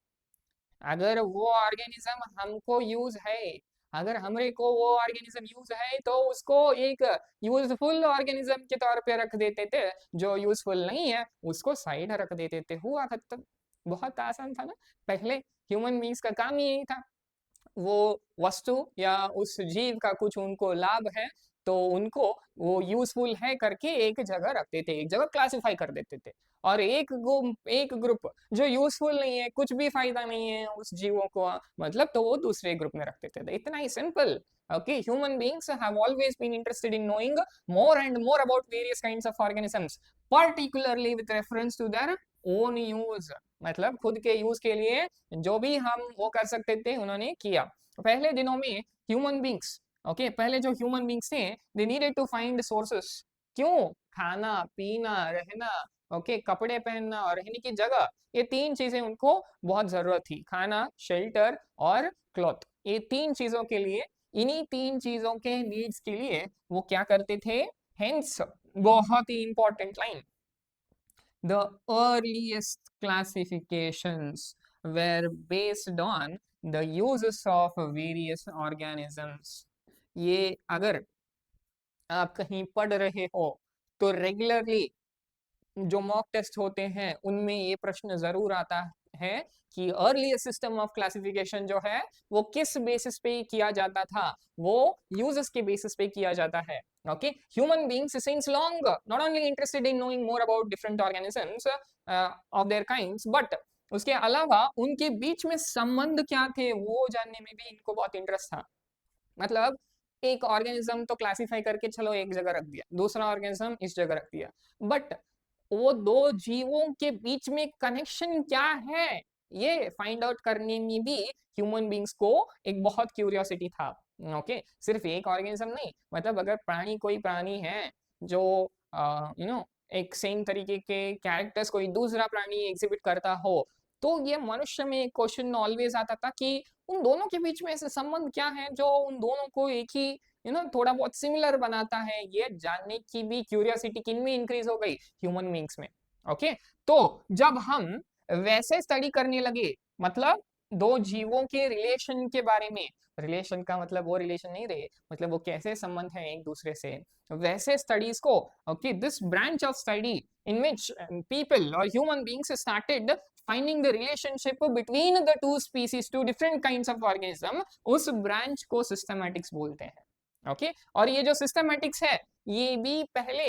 अगर वो ऑर्गेनिज्म हमको यूज है, अगर हमरे को वो ऑर्गेनिज्म यूज है तो उसको एक यूजफुल ऑर्गेनिज्म के तौर पे रख देते थे, जो यूजफुल नहीं है उसको साइड रख देते थे, हुआ खत्म। बहुत आसान था ना, पहले ह्यूमन बींग्स का काम ही यही था। वो वस्तु या उस जीव का कुछ उनको लाभ है तो उनको वो यूजफुल है करके एक जगह रखते थे, एक जगह क्लासिफाई कर देते थे। और एक ग्रुप जो यूजफुल नहीं है, कुछ भी फायदा नहीं है उस जीवों को, मतलब तो वो दूसरे ग्रुप में रखते थे। इतना ही simple. Okay, human beings have always been interested in knowing more and more about various kinds of organisms, particularly with reference to their own use। मतलब खुद के यूज के लिए जो भी हम वो कर सकते थे उन्होंने किया। पहले दिनों में ह्यूमन बींग्स, ओके पहले जो ह्यूमन बींग्स थे they needed to find sources, क्यों? खाना पीना रहना, ओके कपड़े पहनना और रहने की जगह, ये तीन चीजें उनको बहुत जरूरत थी, खाना शेल्टर और क्लॉथ, ये तीन चीजों के लिए, इन्हीं तीन चीजों के नीड्स के लिए वो क्या करते थे, हेंस बहुत ही important line, the earliest classifications were based on the uses of various organisms। ये अगर आप कहीं पढ़ रहे हो तो रेगुलरली जो मॉक टेस्ट होते हैं उनमें ये प्रश्न जरूर आता है कि अर्ली सिस्टम ऑफ क्लासिफिकेशन जो है वो किस बेसिस पे किया जाता था, वो यूजर्स के बेसिस पे किया जाता है। Okay human beings since long not only interested in knowing more about different organisms of their kinds, but उसके अलावा उनके बीच में संबंध क्या थे वो जानने में भी इनको बहुत इंटरेस्ट था। मतलब एक ऑर्गेनिज्म तो क्लासिफाई करके चलो एक जगह रख दिया, दूसरा ऑर्गेनिज्म इस जगह रख दिया, बट वो दो जीवों के बीच में कनेक्शन क्या है ये फाइंड आउट करने में भी ह्यूमन बींग्स को एक बहुत क्यूरियोसिटी था। ओके सिर्फ एक ऑर्गेनिज्म नहीं, मतलब अगर प्राणी कोई प्राणी है जो एक सेम तरीके के कैरेक्टर्स कोई दूसरा प्राणी एग्जिबिट करता हो, तो ये मनुष्य में एक क्वेश्चन ऑलवेज आता था कि उन दोनों के बीच में ऐसे संबंध क्या है जो उन दोनों को एक ही थोड़ा बहुत सिमिलर बनाता है, ये जानने की भी क्यूरियोसिटी किन में इंक्रीज हो गई, ह्यूमन बींग्स में। ओके तो जब हम वैसे स्टडी करने लगे, मतलब दो जीवों के रिलेशन के बारे में, रिलेशन का मतलब वो रिलेशन नहीं रहे, मतलब वो कैसे संबंध है एक दूसरे से, वैसे स्टडीज को, okay this branch of study in which people और human beings started finding the relationship between the two species, two different kinds of organism, उस ब्रांच को सिस्टमैटिक्स बोलते हैं। ओके और ये जो सिस्टमैटिक्स है ये भी पहले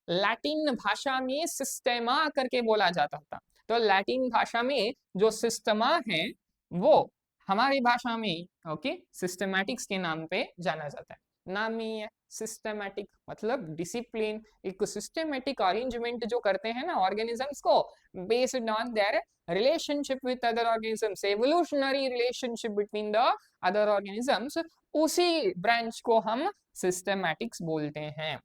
लैटिन भाषा में सिस्टेमा करके बोला जाता था, तो लैटिन भाषा में जो सिस्टमा है वो हमारी भाषा में ओके सिस्टमैटिक्स के नाम पे जाना जाता है। नाम ही है सिस्टमैटिक, मतलब डिसिप्लिन, एक सिस्टमैटिक अरेंजमेंट जो करते हैं ना ऑर्गेनिजम्स को based on their relationship with other organisms, evolutionary relationship between the other organisms, उसी ब्रांच को हम सिस्टमैटिक्स बोलते हैं।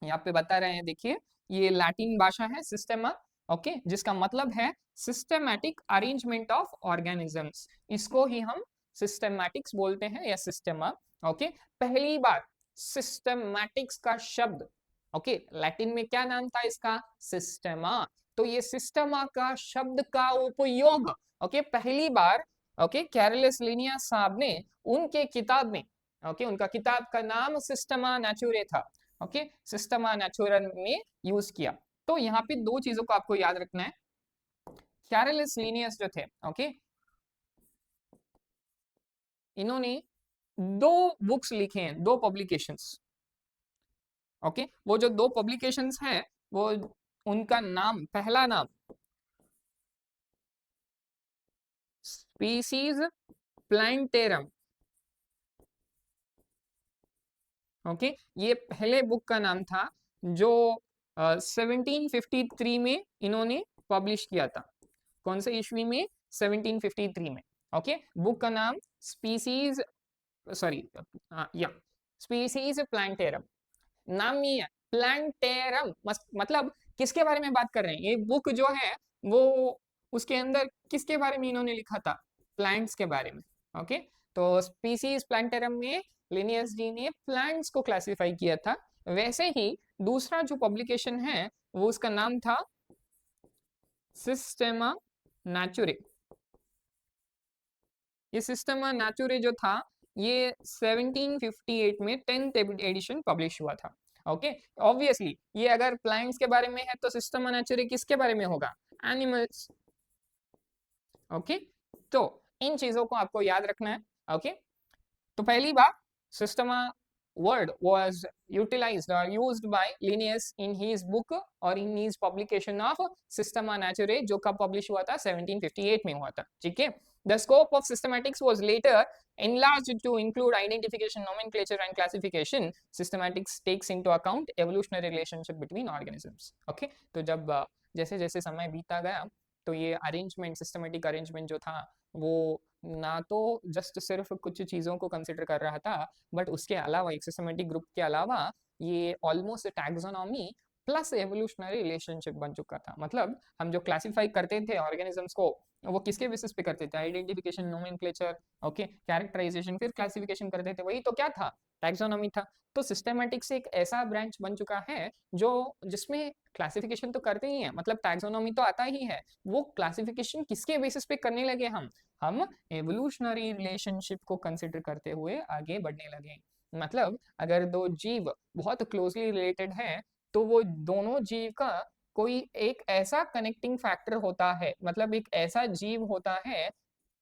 यहाँ पे बता रहे हैं देखिए, ये लैटिन भाषा है सिस्टेमा, ओके जिसका मतलब है सिस्टमैटिक अरेंजमेंट ऑफ ऑर्गेनिजम्स, इसको ही हम सिस्टमैटिक्स बोलते हैं या सिस्टेमा। ओके पहली बार सिस्टमैटिक्स का शब्द, ओके लैटिन में क्या नाम था इसका, सिस्टेमा, तो ये सिस्टमा का शब्द का उपयोग ओके पहली बार ओके कैरलस लिनियस साहब ने उनके किताब में, ओके उनका किताब का नाम सिस्टमा नेचुरे था, ओके सिस्टमा नेचुरल में यूज किया। तो यहाँ पे दो चीजों को आपको याद रखना है, कैरलस लिनियस जो थे ओके इन्होंने दो बुक्स लिखे हैं, दो पब्लिकेशंस, ओके वो जो दो पब्लिकेशंस हैं वो उनका नाम, पहला नाम स्पीसीज प्लांटेरम, ओके ये पहले बुक का नाम था जो 1753 में इन्होंने पब्लिश किया था। कौन से ईस्वी में, 1753 में। ओके बुक का नाम स्पीसीज, सॉरी या स्पीसीज प्लांटेरम, नाम ही है प्लांटेरम, मतलब किसके बारे में बात कर रहे हैं, ये बुक जो है वो उसके अंदर किसके बारे में इन्होंने लिखा था, प्लांट्स के बारे में। ओके तो स्पीसीज प्लांटेरम में लिनियस जी ने प्लांट्स को क्लासिफाई किया था। वैसे ही दूसरा जो पब्लिकेशन है वो उसका नाम था सिस्टेमा नेचुरे, ये सिस्टेमा नेचुरे जो था ये 1758 में 10th एडिशन पब्लिश हुआ था। ओके ऑब्वियसली ये अगर प्लांट्स के बारे में है तो सिस्टेमा नेचुरे किसके बारे में होगा, एनिमल्स। ओके तो इन चीजों को आपको याद रखना है। ओके तो पहली बार Systema word was utilized or used by Linnaeus in his book और in his publication of Systema Naturae जो कब publish हुआ था, 1758 में हुआ था। ठीक है The scope of systematics was later enlarged to include identification, nomenclature and classification. Systematics takes into account evolutionary relationship between organisms. Okay तो जब जैसे जैसे समय बीता गया तो ये अरेंजमेंट, सिस्टमेटिक अरेंजमेंट जो था वो ना तो जस्ट सिर्फ कुछ चीजों को कंसिडर कर रहा था, बट उसके अलावा एक सिस्टमेटिक ग्रुप के अलावा ये almost taxonomy plus evolutionary relationship बन चुका था। मतलब हम जो क्लासिफाई करते थे ऑर्गेनिजम्स को, वो किसके बेसिस पे करते थे? आइडेंटिफिकेशन, नोमेनक्लेचर, ओके, कैरेक्टराइजेशन, फिर क्लासिफिकेशन करते थे। वही तो क्या था? टैक्सोनॉमी था। तो सिस्टेमेटिक्स एक ऐसा ब्रांच बन चुका है जो जिसमें क्लासिफिकेशन तो करते ही है, मतलब टैक्सोनॉमी तो आता ही है, वो क्लासिफिकेशन किसके बेसिस पे करने लगे? हम एवोल्यूशनरी रिलेशनशिप को कंसिडर करते हुए आगे बढ़ने लगे। मतलब अगर दो जीव बहुत क्लोजली रिलेटेड हैं, तो वो दोनों जीव का कोई एक ऐसा कनेक्टिंग फैक्टर होता है, मतलब एक ऐसा जीव होता है,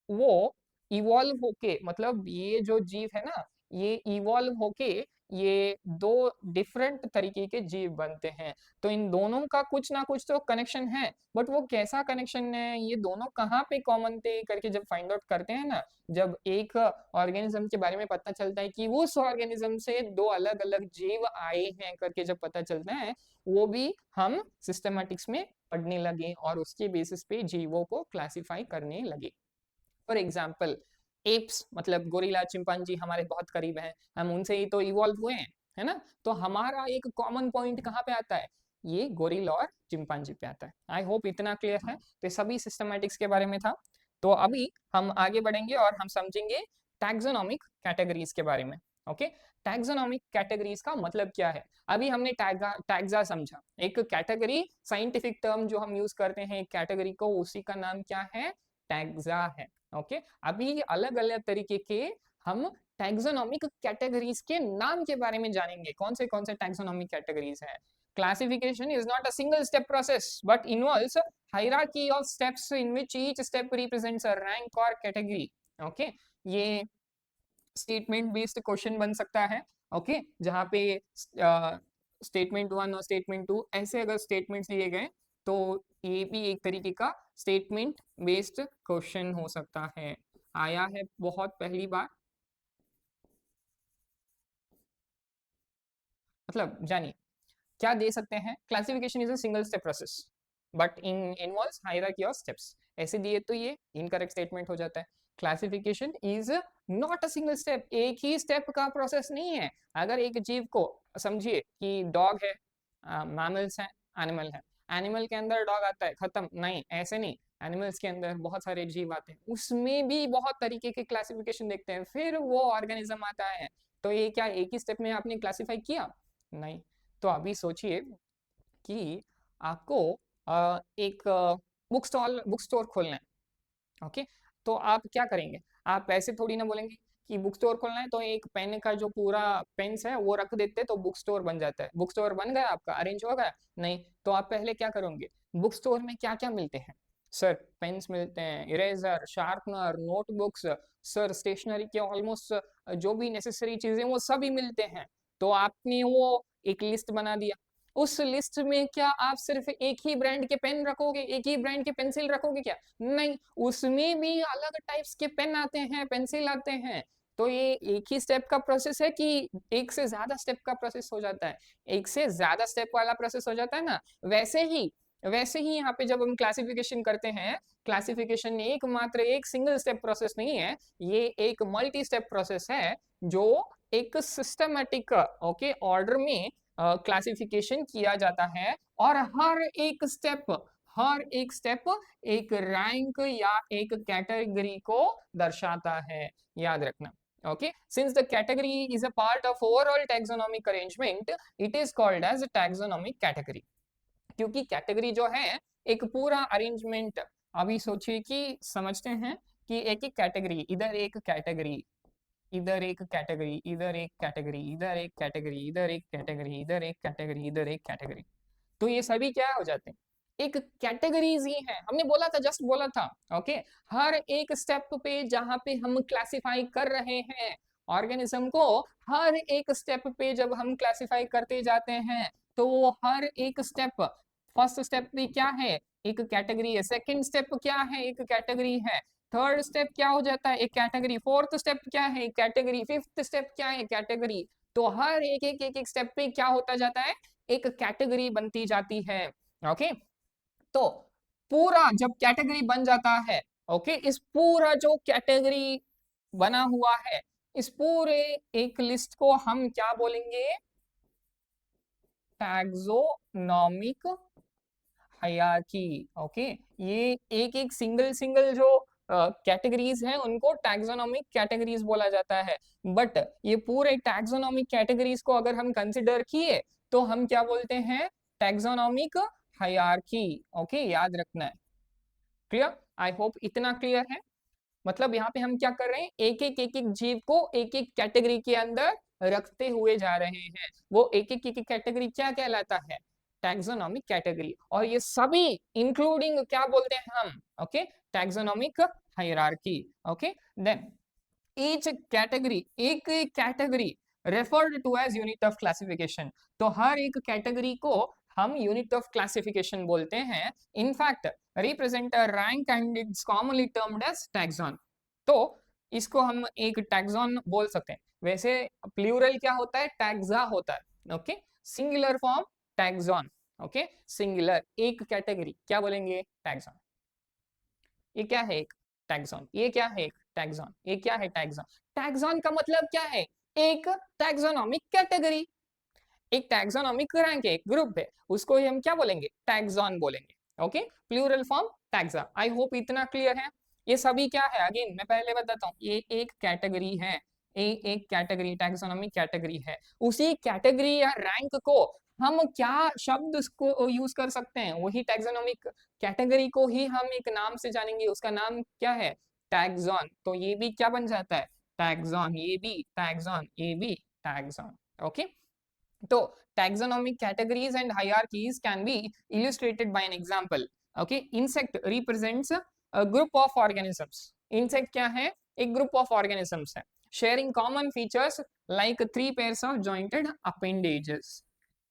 वो इवॉल्व होके, मतलब ये जो जीव है ना, ये इवॉल्व होके ये दो डिफरेंट तरीके के जीव बनते हैं। तो इन दोनों का कुछ ना कुछ तो कनेक्शन है, बट वो कैसा कनेक्शन है, ये दोनों कहाँ पे कॉमन थे करके जब फाइंड आउट करते हैं ना, जब एक ऑर्गेनिज्म के बारे में पता चलता है कि उस ऑर्गेनिज्म से दो अलग अलग जीव आए हैं करके जब पता चलता है, वो भी हम सिस्टमैटिक्स में पढ़ने लगे और उसके बेसिस पे जीवों को क्लासिफाई करने लगे। फॉर एग्जाम्पल एप्स, मतलब गोरिल्ला, चिंपांजी हमारे बहुत करीब हैं, हम उनसे ही तो इवॉल्व हुए हैं, है ना? तो हमारा एक कॉमन पॉइंट कहाँ पे आता है? ये गोरिल्ला और चिंपांजी पे आता है। आई होप इतना क्लियर है। तो सभी सिस्टमैटिक्स के बारे में था। तो अभी हम आगे बढ़ेंगे और हम समझेंगे टैक्सोनॉमिक कैटेगरीज के बारे में। ओके, टैक्सोनॉमिक कैटेगरीज का मतलब क्या है? अभी हमने टैक्सा समझा, एक कैटेगरी, साइंटिफिक टर्म जो हम यूज करते हैं कैटेगरी को, उसी का नाम क्या है? टैक्सा है। ओके, अभी अलग अलग तरीके के हम टैक्सोनॉमिक कैटेगरीज के नाम के बारे में जानेंगे। कौन से टैक्सोनॉमिक कैटेगरीज हैं? Classification is not a single step process but involves hierarchy of steps in which each step represents a rank और कैटेगरी। ओके, ये स्टेटमेंट बेस्ड क्वेश्चन बन सकता है। ओके, जहाँ पे स्टेटमेंट वन और स्टेटमेंट टू ऐसे अगर स्टेटमेंट्स दिए गए, तो ये भी एक तरीके का स्टेटमेंट बेस्ड क्वेश्चन हो सकता है। आया है बहुत पहली बार, मतलब जानिए क्या दे सकते हैं? Classification is a single step process but involves hierarchy of steps, ऐसे दिए तो ये इनकरेक्ट स्टेटमेंट हो जाता है। Classification is not a single step, एक ही स्टेप का प्रोसेस नहीं है। अगर एक जीव को समझिए कि डॉग है, मैमल्स है, एनिमल है, एनिमल के अंदर डॉग आता है, खत्म नहीं, ऐसे नहीं। एनिमल्स के अंदर बहुत सारे जीव आते हैं, उसमें भी बहुत तरीके के क्लासिफिकेशन देखते हैं, फिर वो ऑर्गेनिज्म आता है। तो ये क्या एक ही स्टेप में आपने क्लासिफाई किया? नहीं। तो अभी सोचिए कि आपको एक बुक स्टोर खोलना है। ओके, तो आप क्या करेंगे? आप ऐसे थोड़ी ना बोलेंगे कि बुक स्टोर खोलना है तो एक पेन का जो पूरा पेन्स है वो रख देते तो बुक स्टोर बन जाता है। बुक स्टोर बन गया आपका, अरेंज हो गया? नहीं। तो आप पहले क्या करोगे? बुक स्टोर में क्या क्या मिलते हैं? सर पेन्स मिलते हैं, eraser, sharpener, notebooks, sir stationery के ऑलमोस्ट जो भी नेसेसरी चीजें वो सभी मिलते हैं। तो आपने वो एक लिस्ट बना दिया। उस लिस्ट में क्या आप सिर्फ एक ही ब्रांड के पेन रखोगे, एक ही ब्रांड के पेंसिल रखोगे क्या? नहीं, उसमें भी अलग टाइप्स के पेन आते हैं, पेंसिल आते हैं। तो ये एक ही स्टेप का प्रोसेस है कि एक से ज्यादा स्टेप का प्रोसेस हो जाता है? एक से ज्यादा स्टेप वाला प्रोसेस हो जाता है ना। वैसे ही यहाँ पे जब हम क्लासिफिकेशन करते हैं, क्लासिफिकेशन एकमात्र एक सिंगल स्टेप प्रोसेस नहीं है, ये एक मल्टी स्टेप प्रोसेस है जो एक सिस्टमेटिक ओके ऑर्डर में क्लासिफिकेशन किया जाता है। और हर एक स्टेप एक रैंक या एक कैटेगरी को दर्शाता है, याद रखना। Okay, since the category is a part of overall taxonomic arrangement, it is called as taxonomic category. क्योंकि कैटेगरी जो है एक पूरा अरेंजमेंट। अभी सोचिए कि समझते हैं कि एक एक कैटेगरी, इधर एक कैटेगरी, इधर एक कैटेगरी, इधर एक कैटेगरी, इधर एक कैटेगरी, इधर एक कैटेगरी, इधर एक कैटेगरी, इधर एक कैटेगरी। तो ये सभी क्या हो जाते हैं? एक कैटेगरीज ही है। हमने बोला था, जस्ट बोला था। ओके, हर एक स्टेप पे जहां पे हम क्लासिफाई कर रहे हैं ऑर्गेनिज्म को, हर एक स्टेप पे जब हम क्लासिफाई करते जाते हैं, तो वो हर एक स्टेप, फर्स्ट स्टेप पे क्या है? एक कैटेगरी है। सेकंड स्टेप क्या है? एक कैटेगरी है। थर्ड स्टेप क्या हो जाता है? एक कैटेगरी। फोर्थ स्टेप क्या है? एक कैटेगरी। फिफ्थ स्टेप क्या है? कैटेगरी। तो हर एक स्टेप पे क्या होता जाता है? एक कैटेगरी बनती जाती है। ओके, तो पूरा जब कैटेगरी बन जाता है, ओके, इस पूरा जो कैटेगरी बना हुआ है, इस पूरे एक लिस्ट को हम क्या बोलेंगे? Taxonomic hierarchy. ओके, ये एक एक सिंगल सिंगल जो कैटेगरीज हैं उनको टैक्सोनॉमिक कैटेगरीज बोला जाता है। बट ये पूरे टैक्सोनॉमिक कैटेगरीज को अगर हम कंसिडर किए तो हम क्या बोलते हैं? Taxonomic hierarchy. ओके, याद रखना है। क्लियर? आई होप इतना क्लियर है। मतलब यहाँ पे हम क्या कर रहे हैं? एक एक जीव को एक एक कैटेगरी के अंदर रखते हुए जा रहे हैं। वो एक एक कैटेगरी क्या कहलाता है? Taxonomic category. और ये सभी इंक्लूडिंग क्या बोलते हैं हम? Okay, taxonomic hierarchy. Okay, then each category, एक एक category referred to as unit of classification. तो हर एक कैटेगरी को हम यूनिट ऑफ क्लासिफिकेशन बोलते हैं। In fact represent a rank and it's commonly termed as taxon. तो इसको हम एक टैक्सॉन बोल सकते हैं। वैसे प्लूरल क्या होता है? टैक्सा होता है। Okay, singular form taxon. Okay, singular एक कैटेगरी क्या बोलेंगे? टैक्सॉन। ये क्या है? एक टैक्सॉन। ये क्या है? एक टैक्सॉन। ये क्या है? टैक्सॉन। टैक्सॉन का मतलब क्या है? एक टैक्सोनॉमिक कैटेगरी, एक टैक्सोनॉमिक रैंक है, एक ग्रुप है, उसको ही हम क्या बोलेंगे? टैक्सॉन बोलेंगे। Okay, plural form taxa. I hope इतना क्लियर है। ये सभी क्या है? अगेन मैं पहले बताता हूँ, ये एक कैटेगरी है। एक कैटेगरी टैक्सोनॉमिक कैटेगरी है। उसी कैटेगरी या रैंक को हम क्या शब्द को यूज कर सकते हैं? वही टैक्सोनॉमिक कैटेगरी को ही हम एक नाम से जानेंगे, उसका नाम क्या है? टैक्सॉन। तो ये भी क्या बन जाता है? टैक्सॉन। ये भी टैक्सॉन, ये भी taxon. Okay, so taxonomic categories and hierarchies can be illustrated by an example. Okay, insect represents a group of organisms. Insect क्या है? एक group of organisms है, sharing common features like 3 pairs of jointed appendages.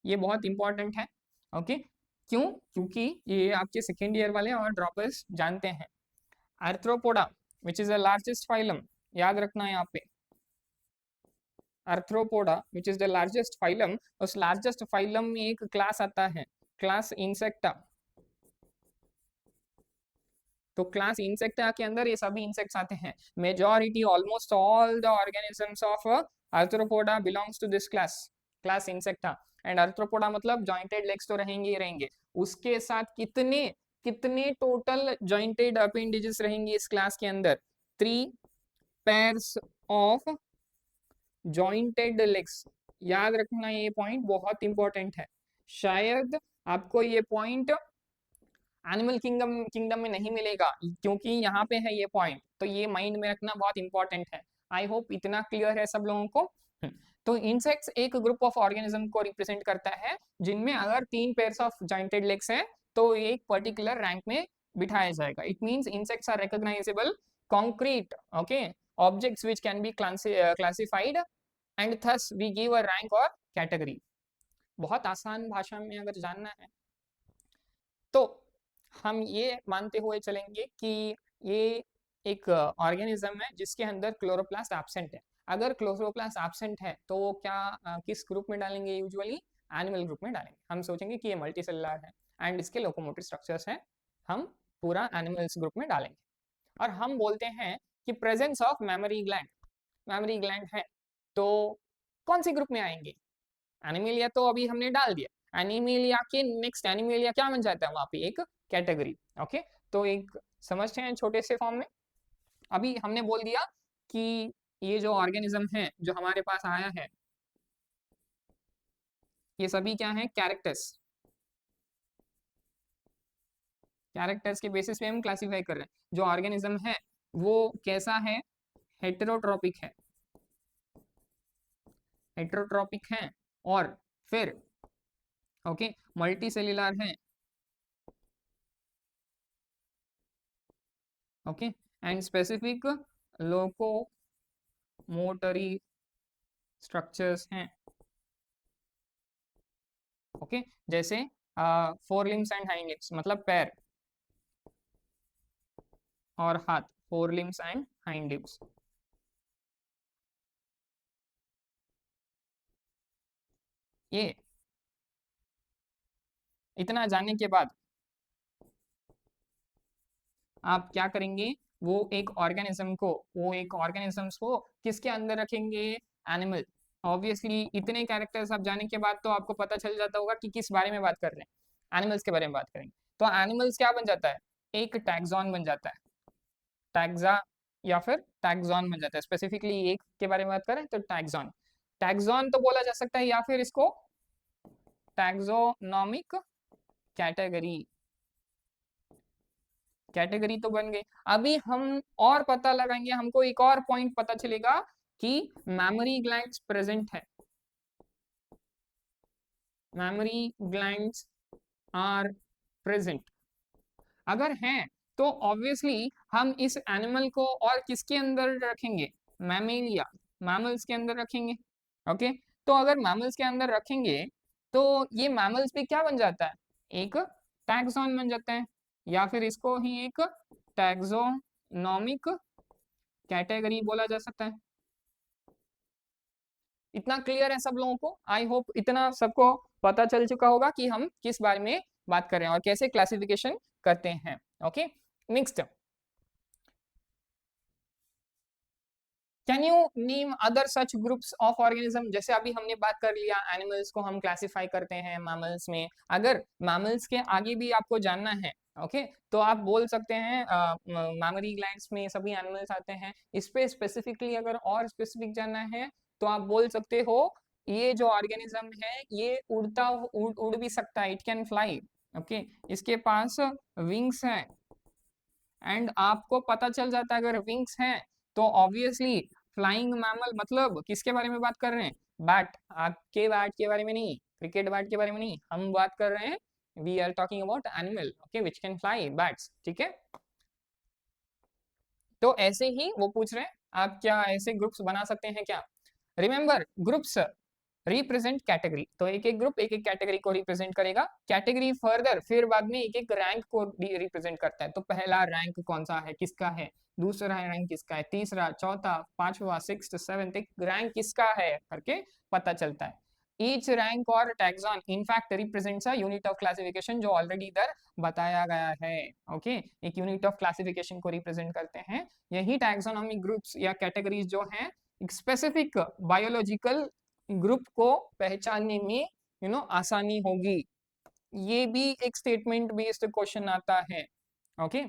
ये बहुत इंपॉर्टेंट है। ओके, क्यों? क्योंकि ये आपके सेकेंड ईयर वाले और ड्रॉपर्स जानते हैं। Arthropoda which is the largest phylum, याद रखना है यहाँ पे। Arthropoda which is the largest phylum, उस लार्जेस्ट फाइलम में एक क्लास आता है, क्लास इंसेक्टा। तो क्लास इंसेक्टा के अंदर ये सभी इंसेक्ट्स आते हैं। Majority almost all the organisms of Arthropoda belongs to this class, class Insecta. And Arthropoda मतलब जॉइंटेड लेग्स तो रहेंगे ही रहेंगे, उसके साथ कितने कितने टोटल जॉइंटेड अपेंडेजेस रहेंगे इस क्लास के अंदर? 3 पेयर्स ऑफ जॉइंटेड लेग्स। याद रखना, ये पॉइंट बहुत इंपॉर्टेंट है। शायद आपको ये पॉइंट एनिमल किंगडम किंगडम में नहीं मिलेगा, क्योंकि यहाँ पे है ये पॉइंट, तो ये माइंड में रखना बहुत इंपॉर्टेंट है। आई होप इतना क्लियर है सब लोगों को। तो इंसेक्ट्स एक ग्रुप ऑफ ऑर्गेनिज्म को रिप्रेजेंट करता है जिनमें अगर 3 पेयर्स ऑफ जॉइंटेड लेग्स हैं तो एक पर्टिकुलर रैंक में बिठाया जाएगा। It means insects are recognizable concrete, okay, objects which can be classified and thus we give a rank और कैटेगरी। बहुत आसान भाषा में अगर जानना है तो हम ये मानते हुए चलेंगे कि ये एक ऑर्गेनिज्म है जिसके अंदर क्लोरोप्लास्ट एब्सेंट है। अगर क्लोरोप्लास्ट एब्सेंट है तो वो क्या किस ग्रुप में डालेंगे? यूजुअली एनिमल ग्रुप में डालेंगे। हम सोचेंगे कि ये मल्टी सेलुलर है एंड इसके लोकोमोटिव स्ट्रक्चर्स हैं, हम पूरा एनिमल्स ग्रुप में डालेंगे। और हम बोलते हैं कि presence of memory gland, memory gland है तो कौन सी ग्रुप में आएंगे? एनिमेलिया तो अभी हमने डाल दिया, एनिमेलिया के नेक्स्ट एनिमेलिया क्या बन जाता है? वहां पे एक कैटेगरी। ओके, तो एक समझते हैं छोटे से फॉर्म में। अभी हमने बोल दिया कि ये जो ऑर्गेनिज्म है जो हमारे पास आया है, ये सभी क्या है? कैरेक्टर्स। कैरेक्टर्स के बेसिस पे हम क्लासिफाई कर रहे हैं। जो ऑर्गेनिज्म है वो कैसा है? हेटेरोट्रॉपिक है, हेटेरोट्रॉपिक है। और फिर ओके, मल्टी सेल्युलर है। Okay, and specific locomotory structures हैं। ओके, जैसे four limbs and hind limbs मतलब पैर और हाथ, four limbs and hind limbs. ये इतना जानने के बाद आप क्या करेंगे? वो एक ऑर्गेनिजम्स को किसके अंदर रखेंगे? एनिमल। ऑब्वियसली इतने कैरेक्टर्स आप जाने के बाद तो आपको पता चल जाता होगा कि किस बारे में बात कर रहे हैं। एनिमल्स के बारे में बात करेंगे तो एनिमल्स क्या बन जाता है? एक टैक्सॉन बन जाता है। टैक्सा या फिर टैक्सॉन बन जाता है। स्पेसिफिकली एक के बारे में बात करें तो टैक्सॉन। टैक्सॉन तो बोला जा सकता है या फिर इसको टैक्सोनॉमिक कैटेगरी। कैटेगरी तो बन गई। अभी हम और पता लगाएंगे, हमको एक और पॉइंट पता चलेगा कि मैमरी ग्लैंड्स प्रेजेंट है। मैमरी ग्लैंड्स आर प्रेजेंट अगर हैं तो ऑब्वियसली हम इस एनिमल को और किसके अंदर रखेंगे? मैमेलिया, मैमल्स के अंदर रखेंगे। ओके, तो अगर मैमल्स के अंदर रखेंगे तो ये मैमल्स भी क्या बन जाता है? एक टैक्सॉन बन जाता है या फिर इसको ही एक टैक्सोनॉमिक कैटेगरी बोला जा सकता है। इतना क्लियर है सब लोगों को? आई होप इतना सबको पता चल चुका होगा कि हम किस बारे में बात कर रहे हैं और कैसे क्लासिफिकेशन करते हैं। Okay, next, can you name other such groups of organism? जैसे अभी हमने बात कर लिया एनिमल्स को हम क्लासिफाई करते हैं मैमल्स में। अगर मैमल्स के आगे भी आपको जानना है, ओके, तो आप बोल सकते हैं मैमरी ग्लैंड्स में सभी एनिमल्स आते हैं। इस पे स्पेसिफिकली अगर और स्पेसिफिक जानना है तो आप बोल सकते हो ये जो ऑर्गेनिज्म है ये उड़ भी सकता है, इट कैन फ्लाई। ओके, इसके पास विंग्स हैं एंड आपको पता चल जाता है अगर विंग्स हैं तो ऑब्वियसली फ्लाइंग मैमल। मतलब किसके बारे में बात कर रहे हैं? बैट। आपके बैट के बारे में नहीं, क्रिकेट बैट के बारे में नहीं, हम बात कर रहे हैं, we are talking about animal, okay, which can fly, bats. ठीक है, तो ऐसे ही वो पूछ रहे हैं आप क्या ऐसे ग्रुप्स बना सकते हैं क्या? रिमेंबर, ग्रुप्स रिप्रेजेंट कैटेगरी, तो एक एक ग्रुप एक एक कैटेगरी को रिप्रेजेंट करेगा। कैटेगरी फर्दर फिर बाद में एक एक रैंक को रिप्रेजेंट करता है। तो पहला रैंक कौन सा है, किसका है, दूसरा रैंक किसका है, तीसरा, चौथा, पांचवा, सिक्स्थ, सेवेंथ, एक रैंक किसका है करके पता चलता है। ईच रैंक और taxon in fact represents a unit of classification, जो ऑलरेडी इधर बताया गया है। ओके, एक यूनिट ऑफ क्लासिफिकेशन को रिप्रेजेंट करते हैं। यही टैक्सोनॉमिक ग्रुप्स या कैटेगरीज जो हैं स्पेसिफिक बायोलॉजिकल ग्रुप को पहचानने में आसानी होगी। ये भी एक स्टेटमेंट बेस्ड क्वेश्चन आता है। ओके,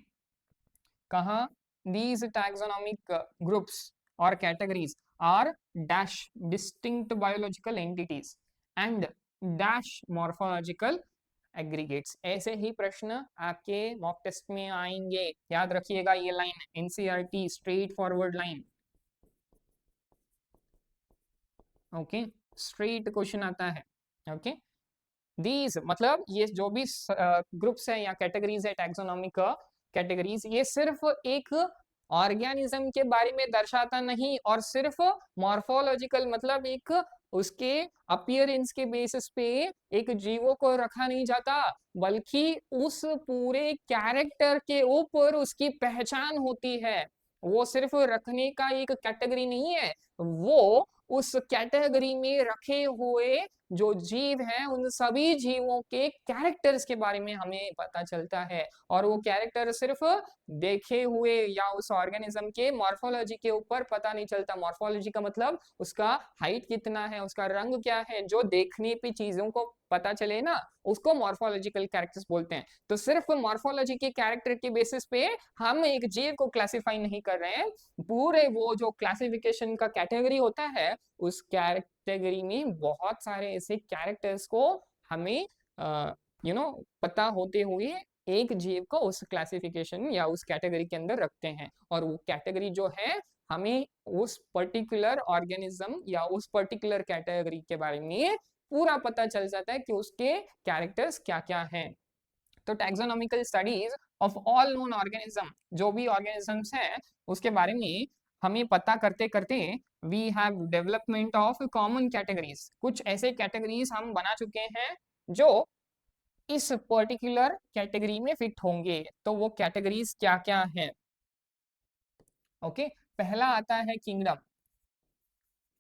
कहा these taxonomic groups or categories are dash distinct biological entities and dash morphological aggregates। ऐसे ही प्रश्न आपके मॉक टेस्ट में आएंगे, याद रखिएगा ये line, NCERT straight forward line. Okay, straight question आता है। ओके, दीज मतलब ये जो भी ग्रुप्स है या कैटेगरीज है टैक्सोनॉमिक कैटेगरीज, ये सिर्फ एक ऑर्गेनिज्म के बारे में दर्शाता नहीं और सिर्फ मॉर्फोलॉजिकल मतलब एक उसके अपीयरेंस के बेसिस पे एक जीवों को रखा नहीं जाता, बल्कि उस पूरे कैरेक्टर के ऊपर उसकी पहचान होती है। वो सिर्फ रखने का एक कैटेगरी नहीं है, वो उस कैटेगरी में रखे हुए जो जीव हैं उन सभी जीवों के कैरेक्टर्स के बारे में हमें पता चलता है। और वो कैरेक्टर सिर्फ देखे हुए या उस ऑर्गेनिज्म के मॉर्फोलॉजी के ऊपर पता नहीं चलता। मॉर्फोलॉजी का मतलब उसका हाइट कितना है, उसका रंग क्या है, जो देखने पे चीजों को पता चले ना, उसको मॉर्फोलॉजिकल कैरेक्टर्स बोलते हैं। तो सिर्फ मॉर्फोलॉजी के कैरेक्टर के बेसिस पे हम एक जीव को क्लासिफाई नहीं कर रहे हैं, पूरे वो जो क्लासिफिकेशन का कैटेगरी होता है उस कैटेगरी में बहुत सारे ऐसे कैरेक्टर्स को हमें पता होते हुए एक जीव को उस क्लासिफिकेशन या उस कैटेगरी के अंदर रखते हैं। और वो कैटेगरी जो है हमें उस पर्टिकुलर ऑर्गेनिज्म या उस पर्टिकुलर कैटेगरी के बारे में पूरा पता चल जाता है कि उसके कैरेक्टर्स क्या क्या हैं। तो taxonomical studies of all known organism, जो भी ऑर्गेनिजम्स हैं उसके बारे में हमें पता करते करते we have development of common categories. कुछ ऐसे कैटेगरीज हम बना चुके हैं जो इस पर्टिकुलर कैटेगरी में फिट होंगे। तो वो कैटेगरीज क्या क्या हैं? ओके, पहला आता है किंगडम।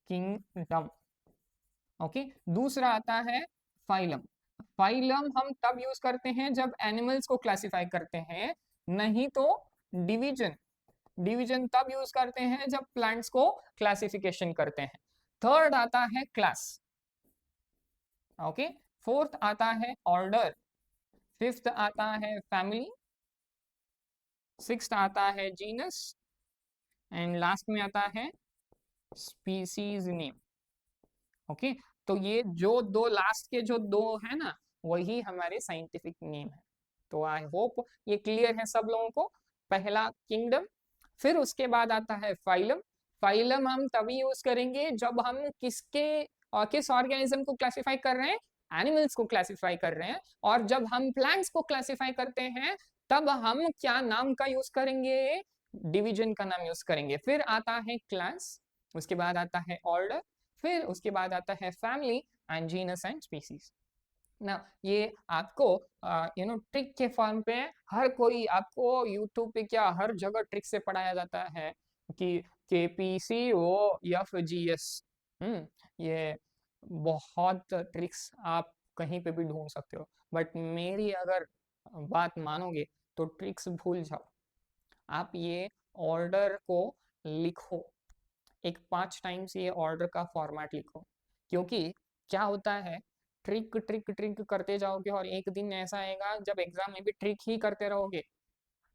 किंगडम, ओके, दूसरा आता है फाइलम। फाइलम हम तब यूज करते हैं जब एनिमल्स को क्लासिफाई करते हैं, नहीं तो डिवीजन। डिवीजन तब यूज करते हैं जब प्लांट्स को क्लासिफिकेशन करते हैं। थर्ड आता है क्लास, ओके। फोर्थ आता है ऑर्डर, फिफ्थ आता है फैमिली, सिक्स्थ आता है जीनस, एंड लास्ट में आता है स्पीसीज नेम, ओके। तो ये जो दो लास्ट के जो दो है ना, वही हमारे साइंटिफिक नेम है। तो आई होप ये क्लियर है सब लोगों को। पहला किंगडम, फिर उसके बाद आता है फाइलम। फाइलम हम तभी यूज करेंगे जब हम किस ऑर्गेनिज्म को क्लासिफाई कर रहे हैं, एनिमल्स को क्लासिफाई कर रहे हैं। और जब हम प्लांट्स को क्लासिफाई करते हैं तब हम क्या नाम का यूज करेंगे, डिवीजन का नाम यूज करेंगे। फिर आता है क्लास, उसके बाद आता है ऑर्डर, फिर उसके बाद आता है family and genus and species ना। ये आपको ट्रिक के फॉर्म पे हर कोई आपको यूट्यूब पे क्या हर जगह ट्रिक से पढ़ाया जाता है कि KPCOFGS। ये बहुत ट्रिक्स आप कहीं पे भी ढूंढ सकते हो, बट मेरी अगर बात मानोगे तो ट्रिक्स भूल जाओ। आप ये ऑर्डर को लिखो, एक 5 टाइम्स ये ऑर्डर का फॉर्मेट लिखो। क्योंकि क्या होता है, ट्रिक ट्रिक ट्रिक करते जाओगे और एक दिन ऐसा आएगा जब एग्जाम में भी ट्रिक ही करते रहोगे।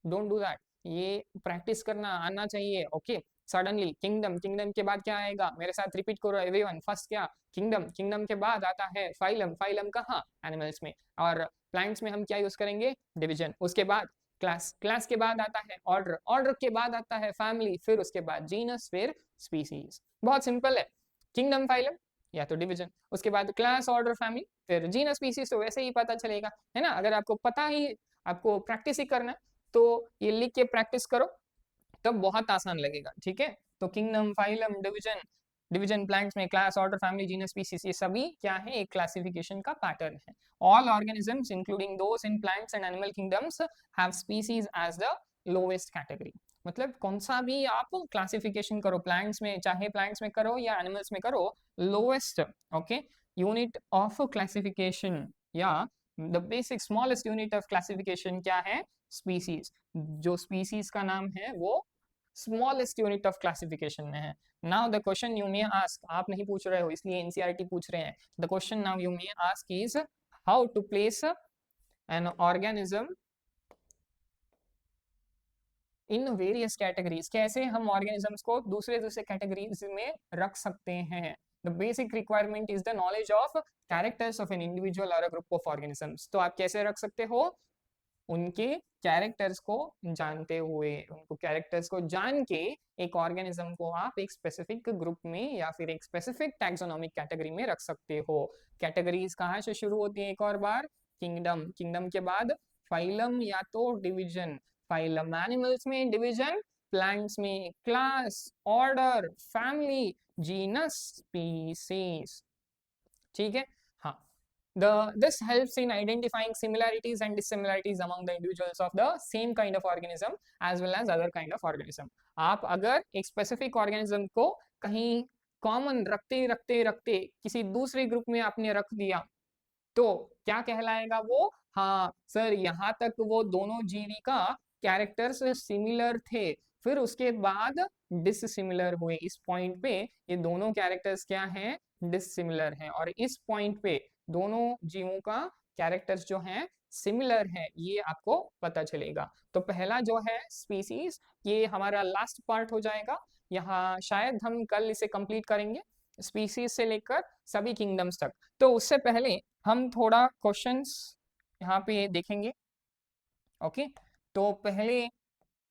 Don't do that. ये प्रैक्टिस करना आना चाहिए, ओके। सडनली किंगडम, किंगडम के बाद क्या आएगा, मेरे साथ रिपीट करो एवरीवन। फर्स्ट क्या, किंगडम, किंगडम के बाद आता है फाइलम, फाइलम कहाँ, एनिमल्स में। और प्लांट्स में हम क्या यूज करेंगे, डिवीजन। उसके बाद क्लास, क्लास के बाद आता है ऑर्डर, ऑर्डर के बाद आता है फैमिली, फिर उसके बाद जीनस, फिर स्पीसीज। बहुत सिंपल है, किंगडम फाइलम या तो डिवीजन, उसके बाद क्लास ऑर्डर फैमिली, फिर जीनस स्पीसीज। तो वैसे ही पता चलेगा, है ना। अगर आपको पता ही, आपको प्रैक्टिस ही करना है तो ये लिख के प्रैक्टिस करो, तब बहुत आसान लगेगा, ठीक है। तो kingdom, phylum, division, division plants में class order family genus species, ये सभी क्या है, एक क्लासिफिकेशन का पैटर्न है। All organisms including those in plants and animal kingdoms have species as the lowest category. मतलब कौन सा भी आप क्लासिफिकेशन करो प्लांट्स में, चाहे प्लांट्स में करो या एनिमल्स में करो, lowest, okay, unit of classification या the basic smallest unit of classification क्या है, स्पीसीज। जो स्पीसीज का नाम है वो स्मॉलेस्ट यूनिट ऑफ क्लासिफिकेशन में है। Now the question you may ask, आप नहीं पूछ रहे हो इसलिए एनसीईआरटी पूछ रहे हैं। The question now you may ask is how to place an organism in various categories. कैसे हम ऑर्गेनिजम्स को दूसरे दूसरे कैटेगरीज में रख सकते हैं। The basic requirement is the knowledge of characters of an individual और अ ग्रुप ऑफ ऑर्गेनिजम्स। तो आप कैसे रख सकते हो, उनके कैरेक्टर्स को जानते हुए, उनको कैरेक्टर्स को जान के एक ऑर्गेनिज्म को आप एक स्पेसिफिक ग्रुप में या फिर एक स्पेसिफिक टैक्सोनॉमिक कैटेगरी में रख सकते हो। कैटेगरीज कहाँ से शुरू होती है, एक और बार, किंगडम, किंगडम के बाद फाइलम या तो डिवीजन, फाइलम एनिमल्स में, डिवीजन प्लांट्स में, class, order, family, genus, species, ठीक है। हाँ, this helps in identifying similarities and dissimilarities among the individuals of the same kind of organism as well as other kind of organism। आप अगर एक स्पेसिफिक ऑर्गेनिज्म को कहीं कॉमन रखते रखते रखते किसी दूसरे ग्रुप में आपने रख दिया तो क्या कहलाएगा वो, हाँ सर यहाँ तक वो दोनों जीवी का कैरेक्टर्स सिमिलर थे, फिर उसके बाद डिससिमिलर हुए। इस पॉइंट पे ये दोनों कैरेक्टर्स क्या हैं, डिससिमिलर हैं। और इस पॉइंट पे दोनों जीवों का कैरेक्टर्स जो हैं सिमिलर है, ये आपको पता चलेगा। तो पहला जो है स्पीसीज, ये हमारा लास्ट पार्ट हो जाएगा। यहाँ शायद हम कल इसे कंप्लीट करेंगे, स्पीसीज से लेकर सभी किंगडम्स तक। तो उससे पहले हम थोड़ा क्वेश्चंस यहाँ पे देखेंगे, ओके। तो पहले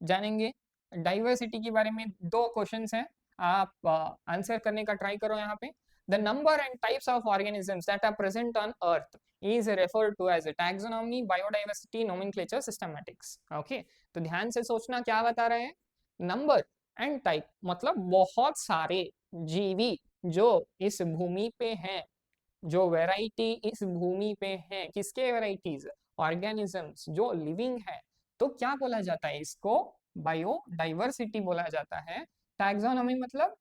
जानेंगे डाइवर्सिटी के बारे में। दो क्वेश्चंस हैं, आप आंसर करने का ट्राई करो यहाँ पे। The number and types of organisms that are present on earth is referred to as taxonomy, biodiversity, nomenclature, systematics, okay. तो ध्यान से सोचना क्या बता रहे हैं, नंबर एंड टाइप मतलब बहुत सारे जीवी जो इस भूमि पे हैं, जो वैरायटी इस भूमि पे है, किसके वैरायटीज, ऑर्गेनिजम्स जो लिविंग है। तो क्या बोला जाता है इसको, बायोडाइवर्सिटी बोला जाता है। टैक्सोनॉमी मतलब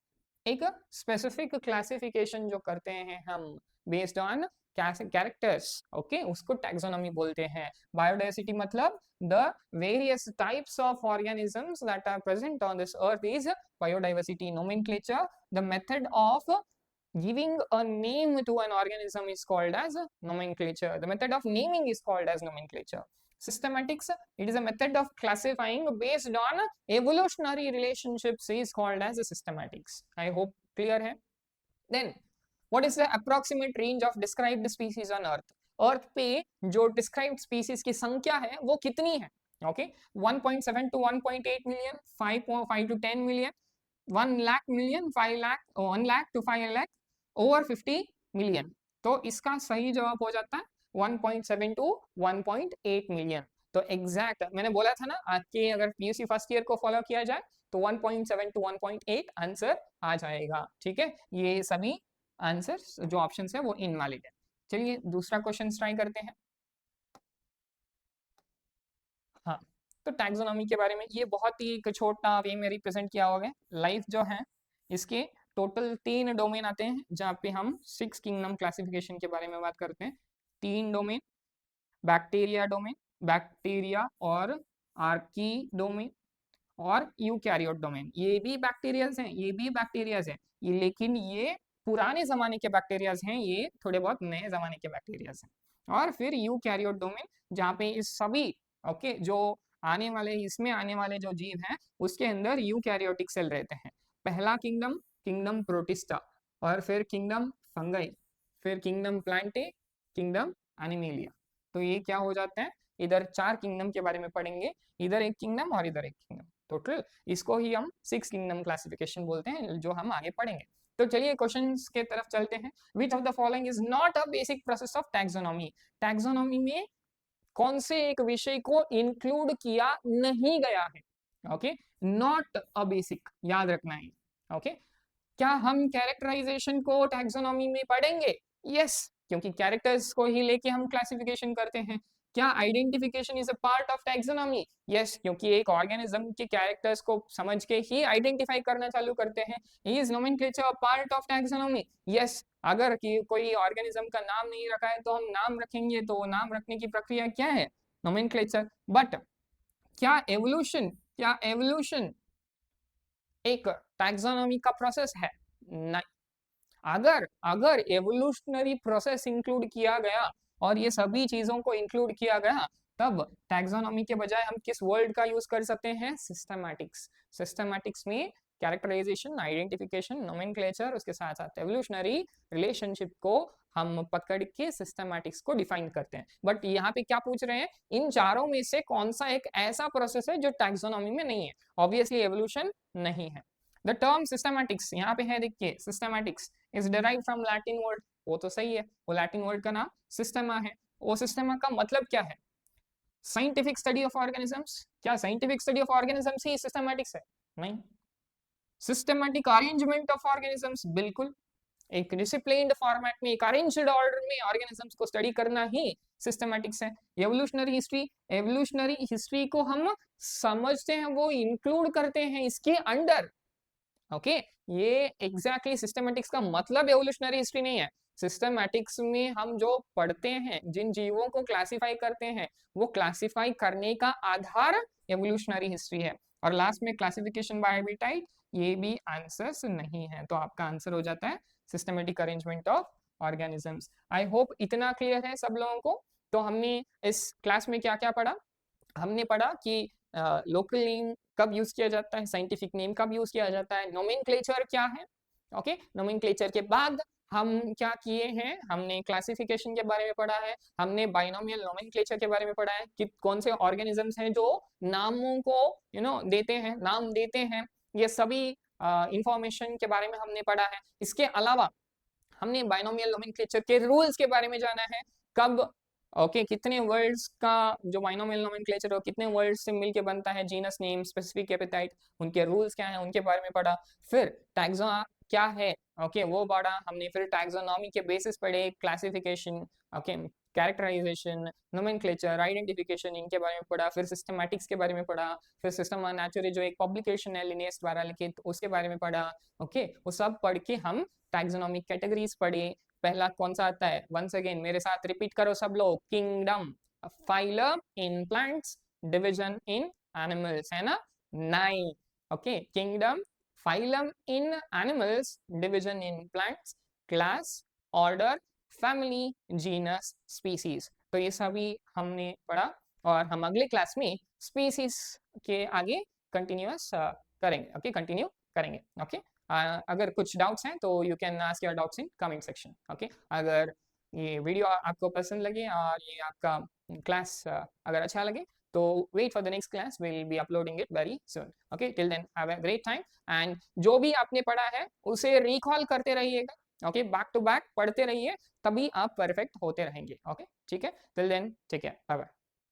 एक स्पेसिफिक क्लासिफिकेशन जो करते हैं हम बेस्ड ऑन कैरेक्टर्स, ओके, उसको टैक्सोनॉमी बोलते हैं। बायोडाइवर्सिटी मतलब the various types of organisms that are present on this earth is biodiversity. Nomenclature, the method of giving a name to an organism is called as nomenclature. The method of naming is called as nomenclature. Systematics, it is a method of classifying based on evolutionary relationships is called as systematics. I hope clear hai. Then what is the approximate range of described species on earth? अर्थ पे जो डिस्क्राइब्ड स्पीसीज की संख्या है वो कितनी है? Okay, 1.7 to 1.8 million, 5 to 10 million, 1 lakh million, 5 lakh, 1 lakh to 5 lakh, over 50 million. तो इसका सही जवाब हो जाता है 1.7 to 1.8 मिलियन। तो एग्जैक्ट मैंने बोला था ना, आपके अगर पीयूसी फर्स्ट ईयर को फॉलो किया जाए तो 1.7 to 1.8 आंसर आ जाएगा। ठीक है, ये सभी आंसर्स जो ऑप्शंस है वो इनवैलिड है। चलिए दूसरा क्वेश्चन ट्राई करते हैं। हाँ, तो टैक्सोनॉमी के बारे में ये बहुत ही एक छोटा वे में रिप्रेजेंट किया हुआ है। लाइफ जो है इसके टोटल 3 डोमेन आते हैं, जहाँ पे हम 6 किंगडम क्लासिफिकेशन के बारे में बात करते हैं। 3 डोमेन, बैक्टीरिया डोमेन, बैक्टीरिया और आर्की डोमेन और यूकैरियोट डोमेन। ये भी बैक्टीरियाज हैं, ये भी बैक्टीरियाज हैं, लेकिन ये पुराने जमाने के बैक्टीरियाज हैं, ये थोड़े बहुत नए जमाने के बैक्टीरियाज हैं। और फिर यूकैरियोट डोमेन, जहाँ पे इस सभी ओके जो आने वाले इसमें आने वाले जो जीव हैं उसके अंदर यूकैरियोटिक सेल रहते हैं। पहला किंगडम, किंगडम प्रोटिस्टा, और फिर किंगडम फंगाई, फिर किंगडम प्लांटे, किंगडम एनिमेलिया। तो ये क्या हो जाता है, इधर 4 किंगडम के बारे में पढ़ेंगे, इधर एक किंगडम और इधर एक किंगडम, टोटल इसको ही हम 6 किंगडम क्लासिफिकेशन बोलते हैं, जो हम आगे पढ़ेंगे। तो चलिए क्वेश्चंस के तरफ चलते हैं। Which of the following is not a basic process of taxonomy? Taxonomy में कौन से एक विषय को इंक्लूड किया नहीं गया है? ओके, नॉट अ बेसिक, याद रखना है। ओके, क्या हम कैरेक्टराइजेशन को टैक्सोनॉमी में पढ़ेंगे? यस, क्योंकि कैरेक्टर्स को ही लेके हम क्लासिफिकेशन करते हैं। क्या identification is a part of taxonomy? Yes, क्योंकि एक ऑर्गेनिज्म के कैरेक्टर्स को समझ के ही आइडेंटिफाई करना चालू करते हैं। Is nomenclature a part of taxonomy? Yes, अगर कोई ऑर्गेनिज्म का नाम नहीं रखा है तो हम नाम रखेंगे, तो नाम रखने की प्रक्रिया क्या है? नोमेनक्लेचर। बट क्या एवोल्यूशन एक टैक्सोनॉमी का प्रोसेस है? नहीं। अगर एवोल्यूशनरी प्रोसेस इंक्लूड किया गया और ये सभी चीजों को इंक्लूड किया गया, तब टैक्सोनॉमी के बजाय हम किस वर्ड का यूज कर सकते हैं? सिस्टमैटिक्स। सिस्टमैटिक्स में कैरेक्टराइजेशन, आइडेंटिफिकेशन, नोमेनक्लेचर, उसके साथ साथ एवोल्यूशनरी रिलेशनशिप को हम पकड़ के सिस्टमैटिक्स को डिफाइन करते हैं। बट यहाँ पे क्या पूछ रहे हैं, इन चारों में से कौन सा एक ऐसा प्रोसेस है जो टैक्सोनॉमी में नहीं है? ऑब्वियसली एवोल्यूशन नहीं है। द टर्म सिस्टमैटिक्स यहाँ पे है, देखिए, systematics is derived from Latin word, वो तो सही है, वो लैटिन वर्ड का नाम सिस्टमा है। वो सिस्टमा का मतलब क्या है? Scientific study of organisms. क्या साइंटिफिक स्टडी ऑफ ऑर्गेनिजम्स ही सिस्टमैटिक्स है? नहीं। सिस्टमैटिक अरेंजमेंट ऑफ ऑर्गेनिजम्स, बिल्कुल। एक डिसिप्लिन्ड फॉर्मेट में, एक अरेंज्ड ऑर्डर में ऑर्गेनिजम्स को स्टडी करना ही सिस्टमैटिक्स है। एवोल्यूशनरी हिस्ट्री को हम समझते हैं, वो इंक्लूड करते हैं इसके अंडर। ओके, ये एग्जैक्टली सिस्टमैटिक्स का मतलब एवोल्यूशनरी हिस्ट्री नहीं है। सिस्टमैटिक्स में हम जो पढ़ते हैं, जिन जीवों को क्लासिफाई करते हैं, वो क्लासिफाई करने का आधार एवोल्यूशनरी हिस्ट्री है। और लास्ट में क्लासिफिकेशन बाय हैबिटाइट, ये भी आंसर्स नहीं है, तो आपका आंसर हो जाता है systematic arrangement of organisms. I hope इतना क्लियर है सब लोगों को। तो हमने इस क्लास में क्या क्या पढ़ा? हमने पढ़ा कि लोकल नेम कब यूज किया जाता है, साइंटिफिक नेम कब यूज किया जाता है, नोमेनक्लेचर क्या है। ओके, नोमेनक्लेचर के बाद हम क्या किए हैं, हमने क्लासिफिकेशन के बारे में पढ़ा है, हमने बाइनोमियल नोमेनक्लेचर के बारे में पढ़ा है कि कौन से ऑर्गेनिजम्स हैं जो नामों को देते हैं, नाम देते हैं। ये सभी इंफॉर्मेशन के बारे में हमने पढ़ा है। इसके अलावा हमने बाइनोमियल नोमेनक्लेचर के रूल्स के बारे में जाना है। कब कितने वर्ड्स का जो बाइनोमियल नोमेनक्लेचर हो, कितने वर्ड्स से मिलके बनता है, जीनस नेम, स्पेसिफिक एपिटाइट, उनके रूल्स क्या हैं, उनके बारे में पढ़ा। फिर टैक्सो क्या है, वो पढ़ा हमने। फिर टैक्सोनॉमी के बेसिस पढ़े, क्लासिफिकेशन, कैरेक्टराइजेशन, नोमेनक्लेचर, आइडेंटिफिकेशन, इनके बारे में पढ़ा, फिर सिस्टमैटिक्स के बारे में पढ़ा, फिर सिस्टम नेचुरली जो एक पब्लिकेशन है लिनियस द्वारा लिखित, उसके बारे में पढ़ा। ओके, वो सब पढ़ के हम टैक्सोनॉमिक कैटेगरीज पढ़े। पहला कौन सा आता है, वंस अगेन मेरे साथ रिपीट करो सब लोग, kingdom, phylum in plants, division in animals, है ना, 9। Okay, kingdom, phylum in animals, division in plants, class, order, family, genus, species। तो ये सभी हमने पढ़ा और हम अगले क्लास में स्पीसीज के आगे कंटिन्यूअस करेंगे। ओके, कंटिन्यू करेंगे। ओके, अगर कुछ डाउट्स हैं तो you can ask your doubts in comment section. Okay, अगर ये वीडियो आपको पसंद लगे और ये आपका क्लास अगर अच्छा लगे तो wait for the next class, we'll be uploading it very soon। okay, till then have a great time and जो भी आपने पढ़ा है उसे रिकॉल करते रहिएगा। ओके, बैक टू बैक पढ़ते रहिए, तभी आप परफेक्ट होते रहेंगे। ओके, ठीक है, till then take care, bye bye।